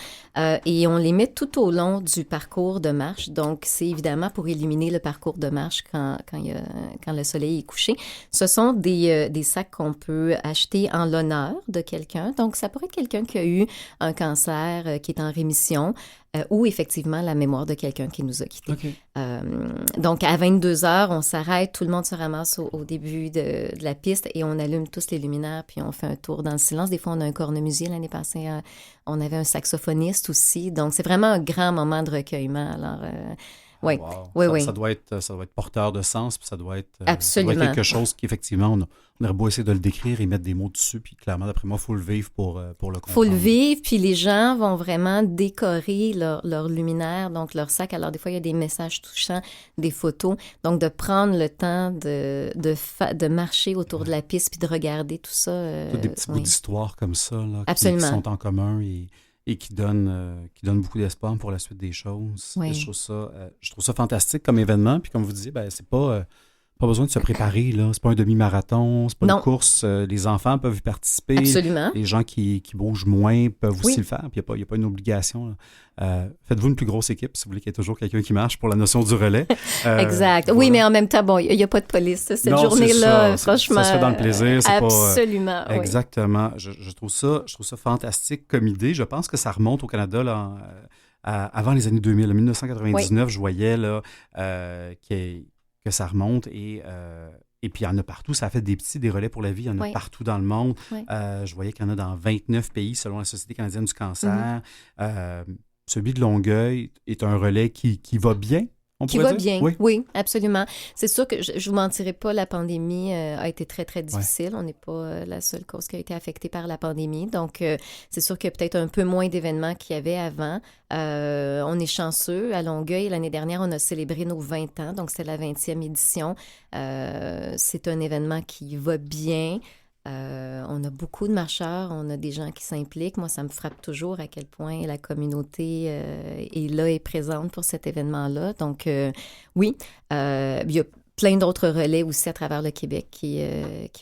Et on les met tout au long du parcours de marche. Donc, c'est évidemment pour illuminer le parcours de marche quand le soleil est couché. Ce sont des sacs qu'on peut acheter en l'honneur de quelqu'un. Donc, ça pourrait être quelqu'un qui a eu un cancer, qui est en rémission, ou effectivement la mémoire de quelqu'un qui nous a quittés. Okay. Donc, à 22 heures, on s'arrête, tout le monde se ramasse au début de la piste et on allume tous les luminaires, puis on fait un tour dans le silence. Des fois, on a un cornemusier. L'année passée, on avait un saxophoniste aussi. Donc, c'est vraiment un grand moment de recueillement. Alors, oui, wow. oui. Ça doit être porteur de sens, puis ça doit être quelque chose qu'effectivement, on aurait beau essayer de le décrire et mettre des mots dessus, puis clairement, d'après moi, il faut le vivre pour le comprendre. Il faut le vivre, puis les gens vont vraiment décorer leur luminaire, donc leur sac. Alors, des fois, il y a des messages touchants, des photos. Donc, de prendre le temps de marcher autour de la piste, puis de regarder tout ça. Des petits bouts d'histoire comme ça, là, qui sont en commun et qui donnent beaucoup d'espoir pour la suite des choses. Oui. Je trouve ça fantastique comme événement. Puis comme vous disiez, c'est pas besoin de se préparer, là. C'est pas un demi-marathon, c'est pas une course. Les enfants peuvent y participer. Absolument. Les gens qui bougent moins peuvent aussi le faire. Puis il n'y a pas une obligation. Faites-vous une plus grosse équipe si vous voulez qu'il y ait toujours quelqu'un qui marche pour la notion du relais. Exact. Voilà. Oui, mais en même temps, bon, il n'y a pas de police. Cette journée-là, franchement. Ça se fait dans le plaisir. C'est absolument. Pas, exactement. Je trouve ça fantastique comme idée. Je pense que ça remonte au Canada là, avant les années 2000. En 1999, je voyais là, que ça remonte et puis il y en a partout. Ça a fait des relais pour la vie. Il y en a partout dans le monde. Oui. Je voyais qu'il y en a dans 29 pays selon la Société canadienne du cancer. Celui de Longueuil est un relais qui va bien. Qui va bien, oui, absolument. C'est sûr que je ne vous mentirai pas, la pandémie a été très, très difficile. On n'est pas la seule cause qui a été affectée par la pandémie. Donc, c'est sûr qu'il y a peut-être un peu moins d'événements qu'il y avait avant. On est chanceux. À Longueuil, l'année dernière, on a célébré nos 20 ans. Donc, c'est la 20e édition. C'est un événement qui va bien. On a beaucoup de marcheurs, on a des gens qui s'impliquent. Moi, ça me frappe toujours à quel point la communauté est présente pour cet événement-là. Donc, oui, il y a plein d'autres relais aussi à travers le Québec qui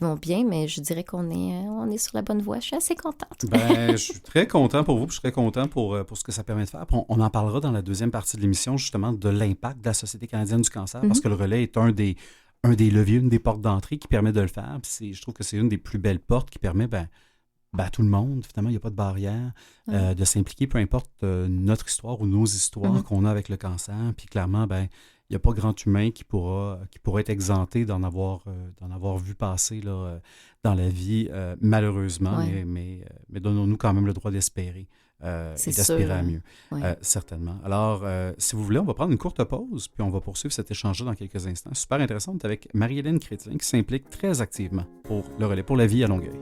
vont bien, mais je dirais qu'on est sur la bonne voie. Je suis assez contente. Je suis très content pour vous, puis je suis très content pour ce que ça permet de faire. Puis on en parlera dans la deuxième partie de l'émission, justement, de l'impact de la Société canadienne du cancer, parce que le relais est un des leviers, une des portes d'entrée qui permet de le faire. Puis je trouve que c'est une des plus belles portes qui permet à tout le monde, finalement, il n'y a pas de barrière, de s'impliquer, peu importe notre histoire ou nos histoires qu'on a avec le cancer. Puis clairement, il n'y a pas grand humain qui pourra être exempté d'en avoir vu passer là, dans la vie, malheureusement, mais donnons-nous quand même le droit d'espérer. Et d'aspirer à mieux, certainement. Alors, si vous voulez, on va prendre une courte pause, puis on va poursuivre cet échange dans quelques instants. Super intéressant, on est avec Marie-Hélène Chrétien, qui s'implique très activement pour le relais pour la vie à Longueuil.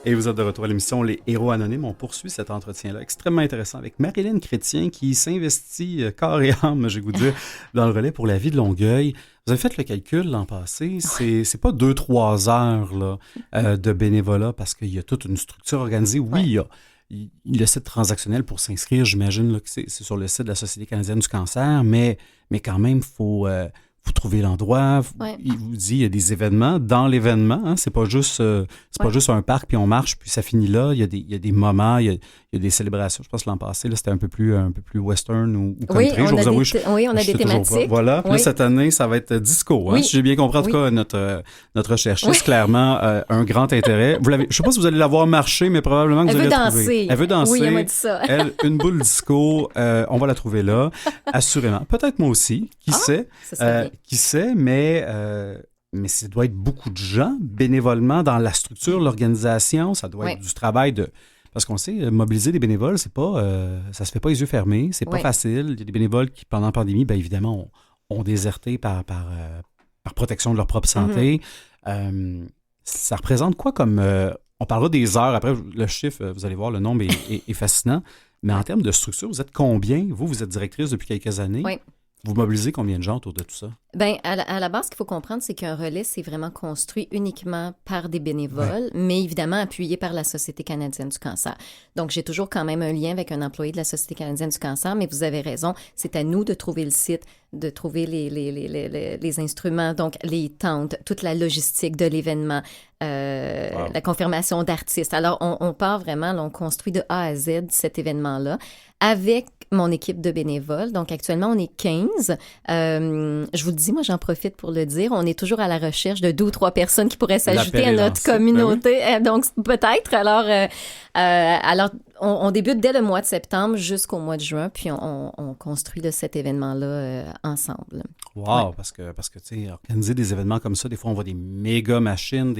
Et vous êtes de retour à l'émission Les Héros Anonymes. On poursuit cet entretien-là extrêmement intéressant avec Marie-Hélène Chrétien qui s'investit corps et âme, j'ai goût de dire, dans le relais pour la vie de Longueuil. Vous avez fait le calcul l'an passé, c'est pas 2-3 heures là, de bénévolat parce qu'il y a toute une structure organisée. Oui, il y a le site transactionnel pour s'inscrire, j'imagine là, que c'est sur le site de la Société canadienne du cancer, mais quand même, faut trouver l'endroit. Il vous dit, il y a des événements dans l'événement. Hein, c'est pas juste pas juste un parc, puis on marche, puis ça finit là. Il y a des moments, il y a des célébrations. Je pense que l'an passé, là, c'était un peu plus western ou country. On a des thématiques. Voilà. Puis là, cette année, ça va être disco. Hein, si j'ai bien compris, en tout cas, notre recherchiste, clairement, un grand intérêt. Je ne sais pas si vous allez la voir marcher, mais probablement que vous allez la trouver. Elle veut danser. Oui, elle m'a dit ça. Elle, une boule disco, on va la trouver là, assurément. Peut-être moi aussi, qui sait. Qui sait, mais ça doit être beaucoup de gens bénévolement dans la structure, l'organisation. Ça doit être du travail de... Parce qu'on sait, mobiliser des bénévoles, c'est pas, ça se fait pas les yeux fermés, c'est pas facile. Il y a des bénévoles qui, pendant la pandémie, bien évidemment, ont déserté par protection de leur propre santé. Ça représente quoi comme... on parlera des heures, après le chiffre, vous allez voir, le nombre est fascinant. Mais en termes de structure, vous êtes combien? Vous êtes directrice depuis quelques années. Oui. Vous mobilisez combien de gens autour de tout ça? Bien, à la base, ce qu'il faut comprendre, c'est qu'un relais, c'est vraiment construit uniquement par des bénévoles, mais évidemment appuyé par la Société canadienne du cancer. Donc, j'ai toujours quand même un lien avec un employé de la Société canadienne du cancer, mais vous avez raison, c'est à nous de trouver le site, de trouver les instruments, donc les tentes, toute la logistique de l'événement, la confirmation d'artistes. Alors, on part vraiment, là, on construit de A à Z cet événement-là avec mon équipe de bénévoles. Donc, actuellement, on est 15. Je vous le dis, moi, j'en profite pour le dire. On est toujours à la recherche de 2 ou 3 personnes qui pourraient s'ajouter à notre communauté. Ben oui. Donc, peut-être. Alors, on débute dès le mois de septembre jusqu'au mois de juin, puis on construit là, cet événement-là ensemble. Wow! Ouais. Parce que tu sais, organiser des événements comme ça, des fois, on voit des méga machines,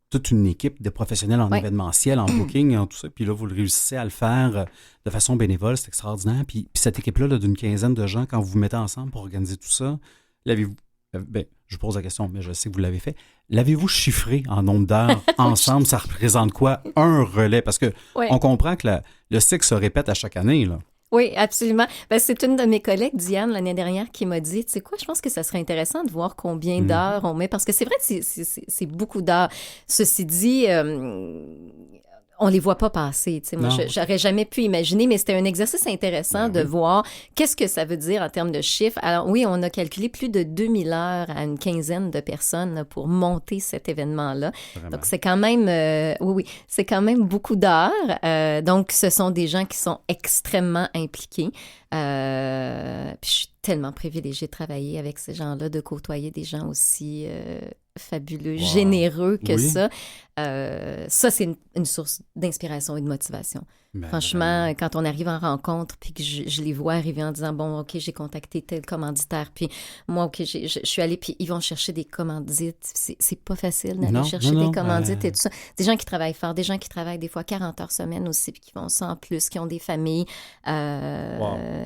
toute une équipe de professionnels en événementiel, en booking, en tout ça. Puis là, vous réussissez à le faire de façon bénévole. C'est extraordinaire. Puis cette équipe-là, là, d'une 15aine de gens, quand vous vous mettez ensemble pour organiser tout ça, l'avez-vous... Ben, je vous pose la question, mais je sais que vous l'avez fait. L'avez-vous chiffré en nombre d'heures ensemble? Ça représente quoi, un relais? Parce que on comprend que le cycle se répète à chaque année, là. Oui, absolument. Ben, c'est une de mes collègues, Diane, l'année dernière, qui m'a dit, tu sais quoi, je pense que ça serait intéressant de voir combien d'heures on met, parce que c'est vrai que c'est beaucoup d'heures. Ceci dit, on les voit pas passer. Tu sais, moi, j'aurais jamais pu imaginer, mais c'était un exercice intéressant de voir qu'est-ce que ça veut dire en termes de chiffres. Alors oui, on a calculé plus de 2000 heures à une 15aine de personnes là, pour monter cet événement-là. Vraiment. Donc, c'est quand même, c'est quand même beaucoup d'heures. Donc, ce sont des gens qui sont extrêmement impliqués. Puis je suis tellement privilégiée de travailler avec ces gens-là, de côtoyer des gens aussi fabuleux, généreux que ça. Ça, c'est une source d'inspiration et de motivation. Franchement, quand on arrive en rencontre puis que je les vois arriver en disant, bon, OK, j'ai contacté tel commanditaire, puis moi, OK, je suis allée, puis ils vont chercher des commandites. C'est pas facile d'aller chercher des commandites et tout ça. Des gens qui travaillent fort, des gens qui travaillent des fois 40 heures semaine aussi, puis qui font ça en plus, qui ont des familles.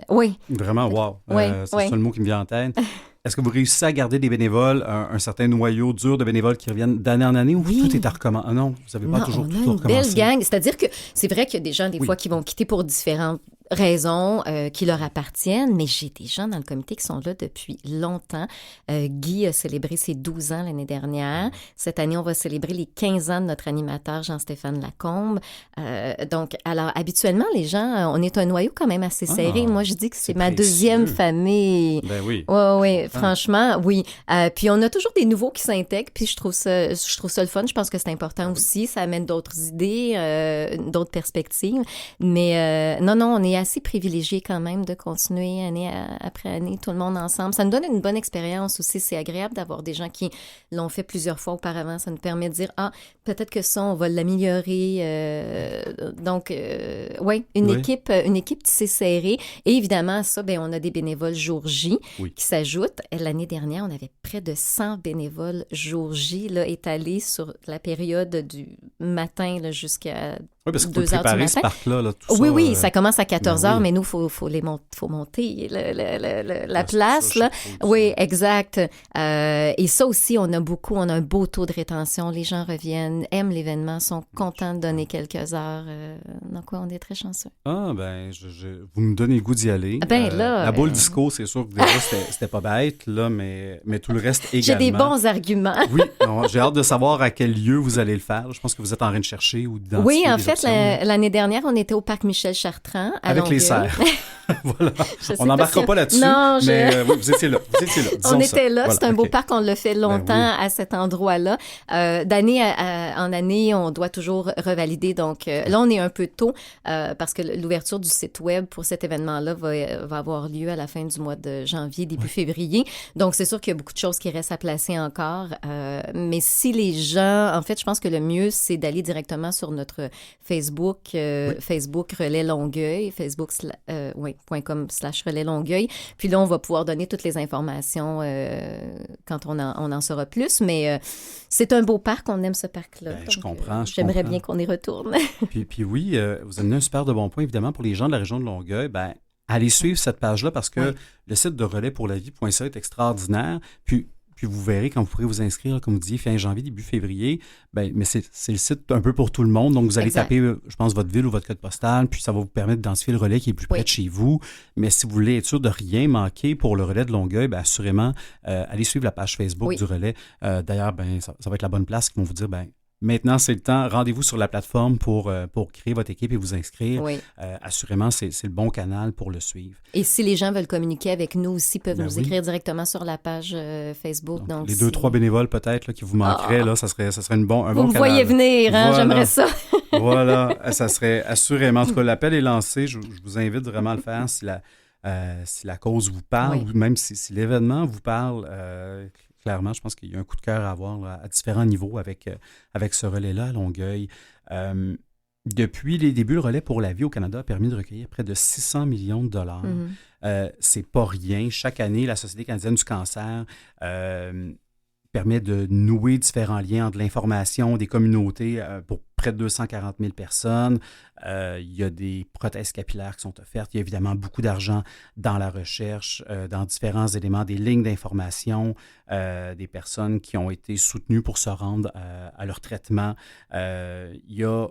Oui. Vraiment, wow. C'est le mot qui me vient en tête. Est-ce que vous réussissez à garder des bénévoles, un certain noyau dur de bénévoles qui reviennent d'année en année ou tout est à recommencer? Ah non, vous n'avez pas toujours tout recommencé. On a une belle gang. C'est-à-dire que c'est vrai qu'il y a des gens, des fois, qui vont quitter pour différentes raisons qui leur appartiennent, mais j'ai des gens dans le comité qui sont là depuis longtemps. Guy a célébré ses 12 ans l'année dernière. Cette année, on va célébrer les 15 ans de notre animateur Jean-Stéphane Lacombe. Donc, alors, habituellement, les gens, on est un noyau quand même assez serré. Moi, je dis que c'est ma deuxième famille. Ben oui. Oui, franchement, oui. Puis, on a toujours des nouveaux qui s'intègrent, puis je trouve ça le fun. Je pense que c'est important aussi. Ça amène d'autres idées, d'autres perspectives. Mais non, on est assez privilégié quand même de continuer année après année, tout le monde ensemble. Ça nous donne une bonne expérience aussi. C'est agréable d'avoir des gens qui l'ont fait plusieurs fois auparavant. Ça nous permet de dire, peut-être que ça, on va l'améliorer. Donc, une équipe tissée serrée. Et évidemment, ça, on a des bénévoles jour J qui s'ajoutent. L'année dernière, on avait près de 100 bénévoles jour J là, étalés sur la période du matin là, jusqu'à 2 heures du matin. Oui, parce que vous préparez ce parc-là, tout ça. Oui, ça commence à 14 heures, mais nous, faut monter la place. Là. Oui, exact. Et ça aussi, on a un beau taux de rétention. Les gens reviennent, aiment l'événement, sont contents de donner quelques heures. Donc, on est très chanceux. Vous me donnez le goût d'y aller. La boule disco, c'est sûr que déjà, c'était pas bête, là, mais tout le reste également. J'ai des bons arguments. Oui, j'ai hâte de savoir à quel lieu vous allez le faire. Je pense que vous êtes en train de chercher ou d'identifier. Oui, en fait, l'année dernière, on était au parc Michel Chartrand. Avec les serres. Voilà. On n'embarquera pas là-dessus. Non, mais vous étiez là. On était là. Voilà, c'est un beau parc. On l'a fait longtemps à cet endroit-là. D'année en année, on doit toujours revalider. Donc là, on est un peu tôt parce que l'ouverture du site web pour cet événement-là va avoir lieu à la fin du mois de janvier, début février. Donc, c'est sûr qu'il y a beaucoup de choses qui restent à placer encore. Mais si les gens... En fait, je pense que le mieux, c'est d'aller directement sur notre Facebook, Facebook Relais Longueuil, facebook.com/Relais Longueuil. Puis là, on va pouvoir donner toutes les informations quand on en saura plus. Mais c'est un beau parc, on aime ce parc-là. Je comprends. J'aimerais bien qu'on y retourne. puis oui, vous avez un super de bon point, évidemment, pour les gens de la région de Longueuil. allez suivre cette page-là parce que le site de relaispourlavie.ca est extraordinaire. Puis vous verrez quand vous pourrez vous inscrire, comme vous disiez, fin janvier, début février, mais c'est le site un peu pour tout le monde. Donc, vous allez taper, je pense, votre ville ou votre code postal, puis ça va vous permettre d'identifier le relais qui est plus près de chez vous. Mais si vous voulez être sûr de rien manquer pour le relais de Longueuil, assurément, allez suivre la page Facebook du relais. D'ailleurs, ça va être la bonne place qui vont vous dire, maintenant, c'est le temps. Rendez-vous sur la plateforme pour créer votre équipe et vous inscrire. Oui. Assurément, c'est le bon canal pour le suivre. Et si les gens veulent communiquer avec nous aussi, peuvent nous écrire directement sur la page Facebook. Donc les 2-3 bénévoles peut-être là, qui vous manqueraient, là, ça serait un bon canal. Vous me voyez venir, hein? Voilà. J'aimerais ça. Voilà, ça serait assurément. En tout cas, l'appel est lancé. Je vous invite vraiment à le faire si la cause vous parle ou même si l'événement vous parle. Clairement, je pense qu'il y a un coup de cœur à avoir là, à différents niveaux avec ce relais-là à Longueuil. Depuis les débuts, le Relais pour la vie au Canada a permis de recueillir près de 600 millions de dollars. C'est pas rien. Chaque année, la Société canadienne du cancer permet de nouer différents liens entre l'information des communautés pour près de 240 000 personnes. Il y a des prothèses capillaires qui sont offertes. Il y a évidemment beaucoup d'argent dans la recherche, dans différents éléments, des lignes d'information, des personnes qui ont été soutenues pour se rendre à leur traitement. Il y a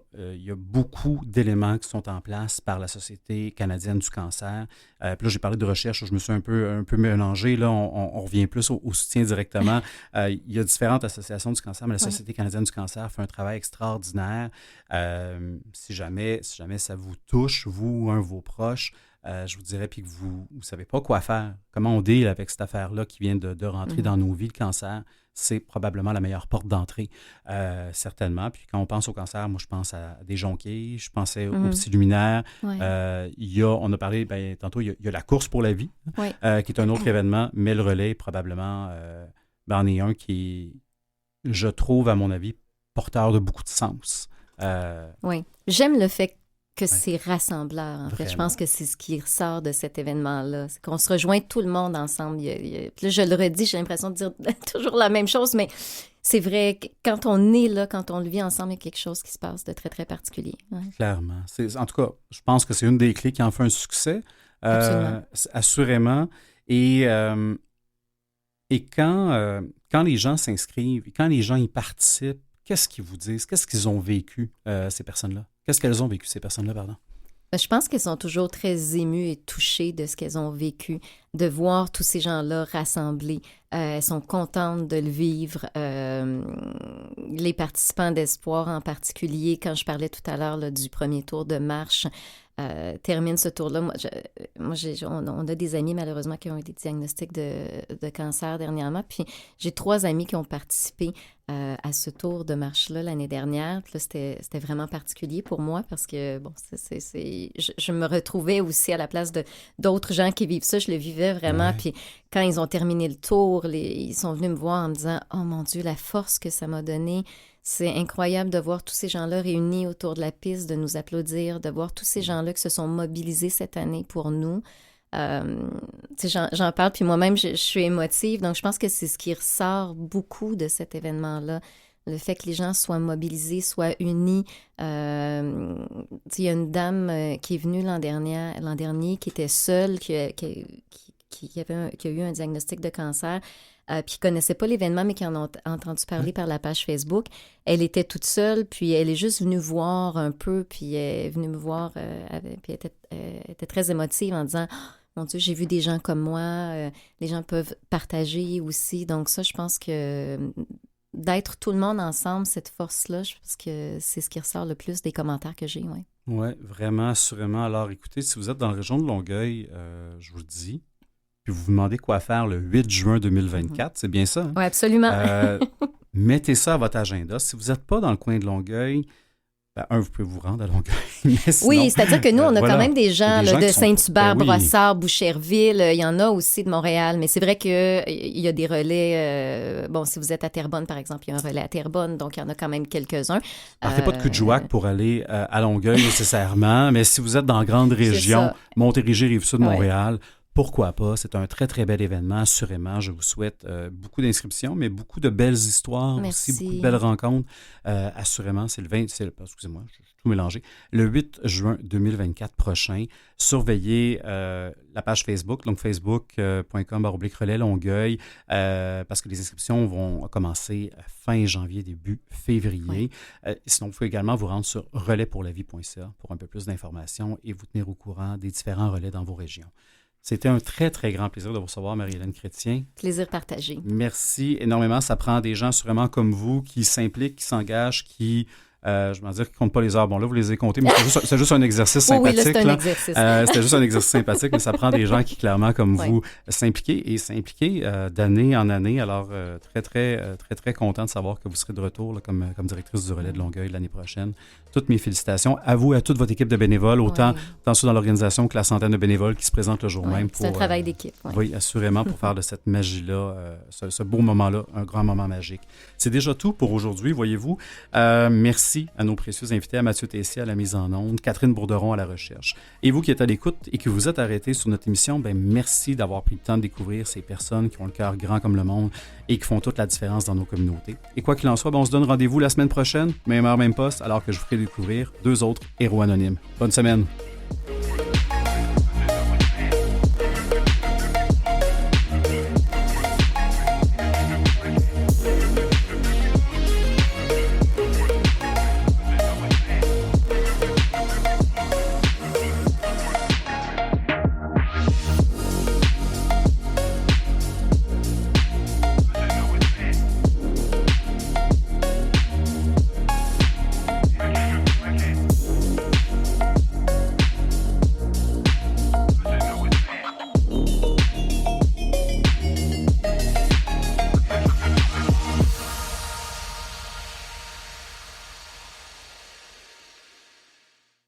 beaucoup d'éléments qui sont en place par la Société canadienne du cancer. Puis là, j'ai parlé de recherche, je me suis un peu mélangé. Là, on revient plus au soutien directement. Il y a différentes associations du cancer, mais la Société canadienne du cancer fait un travail extraordinaire. Si jamais ça vous touche, vous ou un de vos proches, je vous dirais, puis que vous ne savez pas quoi faire, comment on deal avec cette affaire-là qui vient de rentrer dans nos vies, le cancer, c'est probablement la meilleure porte d'entrée, certainement. Puis quand on pense au cancer, moi, je pense à des jonquilles, je pensais au petit luminaire. On a parlé, tantôt, il y a la course pour la vie, qui est un autre événement, mais le relais, probablement, en est un qui est, je trouve, à mon avis, porteur de beaucoup de sens. Oui. J'aime le fait que c'est rassembleur, en fait. Je pense que c'est ce qui ressort de cet événement-là. C'est qu'on se rejoint tout le monde ensemble. Puis là, je le redis, j'ai l'impression de dire toujours la même chose, mais c'est vrai que quand on est là, quand on le vit ensemble, il y a quelque chose qui se passe de très, très particulier. Ouais. Clairement. En tout cas, je pense que c'est une des clés qui en fait un succès. Assurément. Et quand les gens s'inscrivent, quand les gens y participent, qu'est-ce qu'ils vous disent? Qu'est-ce qu'ils ont vécu, ces personnes-là? Qu'est-ce qu'elles ont vécu, ces personnes-là, pardon? Je pense qu'elles sont toujours très émues et touchées de ce qu'elles ont vécu, de voir tous ces gens-là rassemblés. Elles sont contentes de le vivre. Les participants d'Espoir en particulier, quand je parlais tout à l'heure là, du premier tour de marche, termine ce tour-là. On a des amis, malheureusement, qui ont eu des diagnostics de cancer dernièrement. Puis j'ai 3 amis qui ont participé à ce tour de marche-là l'année dernière. Puis là, c'était vraiment particulier pour moi parce que, je me retrouvais aussi à la place d'autres gens qui vivent ça. Je le vivais vraiment. Ouais. Puis quand ils ont terminé le tour, ils sont venus me voir en me disant « Oh mon Dieu, la force que ça m'a donnée! » C'est incroyable de voir tous ces gens-là réunis autour de la piste, de nous applaudir, de voir tous ces gens-là qui se sont mobilisés cette année pour nous. J'en parle, puis moi-même, je suis émotive. Donc, je pense que c'est ce qui ressort beaucoup de cet événement-là. Le fait que les gens soient mobilisés, soient unis. Il y a une dame qui est venue l'an dernier, qui était seule, qui a eu un diagnostic de cancer, puis qui ne connaissait pas l'événement, mais qui en a entendu parler par la page Facebook. Elle était toute seule, puis elle est juste venue voir un peu, puis elle est venue me voir, puis elle était très émotive en disant « Mon Dieu, j'ai vu des gens comme moi, les gens peuvent partager aussi. » Donc ça, je pense que d'être tout le monde ensemble, cette force-là, je pense que c'est ce qui ressort le plus des commentaires que j'ai, oui. Oui, vraiment, assurément. Alors, écoutez, si vous êtes dans la région de Longueuil, je vous le dis, puis vous vous demandez quoi faire le 8 juin 2024, c'est bien ça? Hein? Oui, absolument. Mettez ça à votre agenda. Si vous n'êtes pas dans le coin de Longueuil, vous pouvez vous rendre à Longueuil. Sinon, oui, c'est-à-dire que nous, on a quand même des gens, de Saint-Hubert, Brossard, Boucherville. Il y en a aussi de Montréal, mais c'est vrai qu'il y a des relais. Si vous êtes à Terrebonne, par exemple, il y a un relais à Terrebonne, donc il y en a quand même quelques-uns. Partez pas de Cudjouac pour aller à Longueuil nécessairement, mais si vous êtes dans la grande région, Montérégie, Rive-Sud, Montréal, pourquoi pas? C'est un très, très bel événement. Assurément, je vous souhaite beaucoup d'inscriptions, mais beaucoup de belles histoires, Merci. aussi beaucoup de belles rencontres. Assurément, c'est excusez-moi, je suis tout mélangé. Le 8 juin 2024 prochain, surveillez la page Facebook, donc facebook.com/relais Longueuil, parce que les inscriptions vont commencer fin janvier, début février. Oui. Sinon, vous pouvez également vous rendre sur relaispourlavie.ca pour un peu plus d'informations et vous tenir au courant des différents relais dans vos régions. C'était un très, très grand plaisir de vous recevoir, Marie-Hélène Chrétien. Plaisir partagé. Merci énormément. Ça prend des gens sûrement comme vous qui s'impliquent, qui s'engagent, qui... je vais dire qu'ils ne comptent pas les heures. Bon, là, vous les avez comptés, mais c'est juste un exercice sympathique. Oui, là, c'est un exercice. C'était juste un exercice sympathique, mais ça prend des gens qui, clairement, comme vous, s'impliquent d'année en année. Alors, très content de savoir que vous serez de retour là, comme directrice du relais de Longueuil l'année prochaine. Toutes mes félicitations à vous et à toute votre équipe de bénévoles, autant ceux dans l'organisation que la centaine de bénévoles qui se présentent le jour même. C'est un travail d'équipe. Oui, assurément, pour faire de cette magie-là, ce beau moment-là, un grand moment magique. C'est déjà tout pour aujourd'hui, voyez-vous. Merci à nos précieux invités, à Mathieu Tessier à la mise en onde, Catherine Bourderon à la recherche. Et vous qui êtes à l'écoute et qui vous êtes arrêtés sur notre émission, merci d'avoir pris le temps de découvrir ces personnes qui ont le cœur grand comme le monde et qui font toute la différence dans nos communautés. Et quoi qu'il en soit, on se donne rendez-vous la semaine prochaine, même heure, même poste, alors que je vous ferai découvrir 2 autres héros anonymes. Bonne semaine!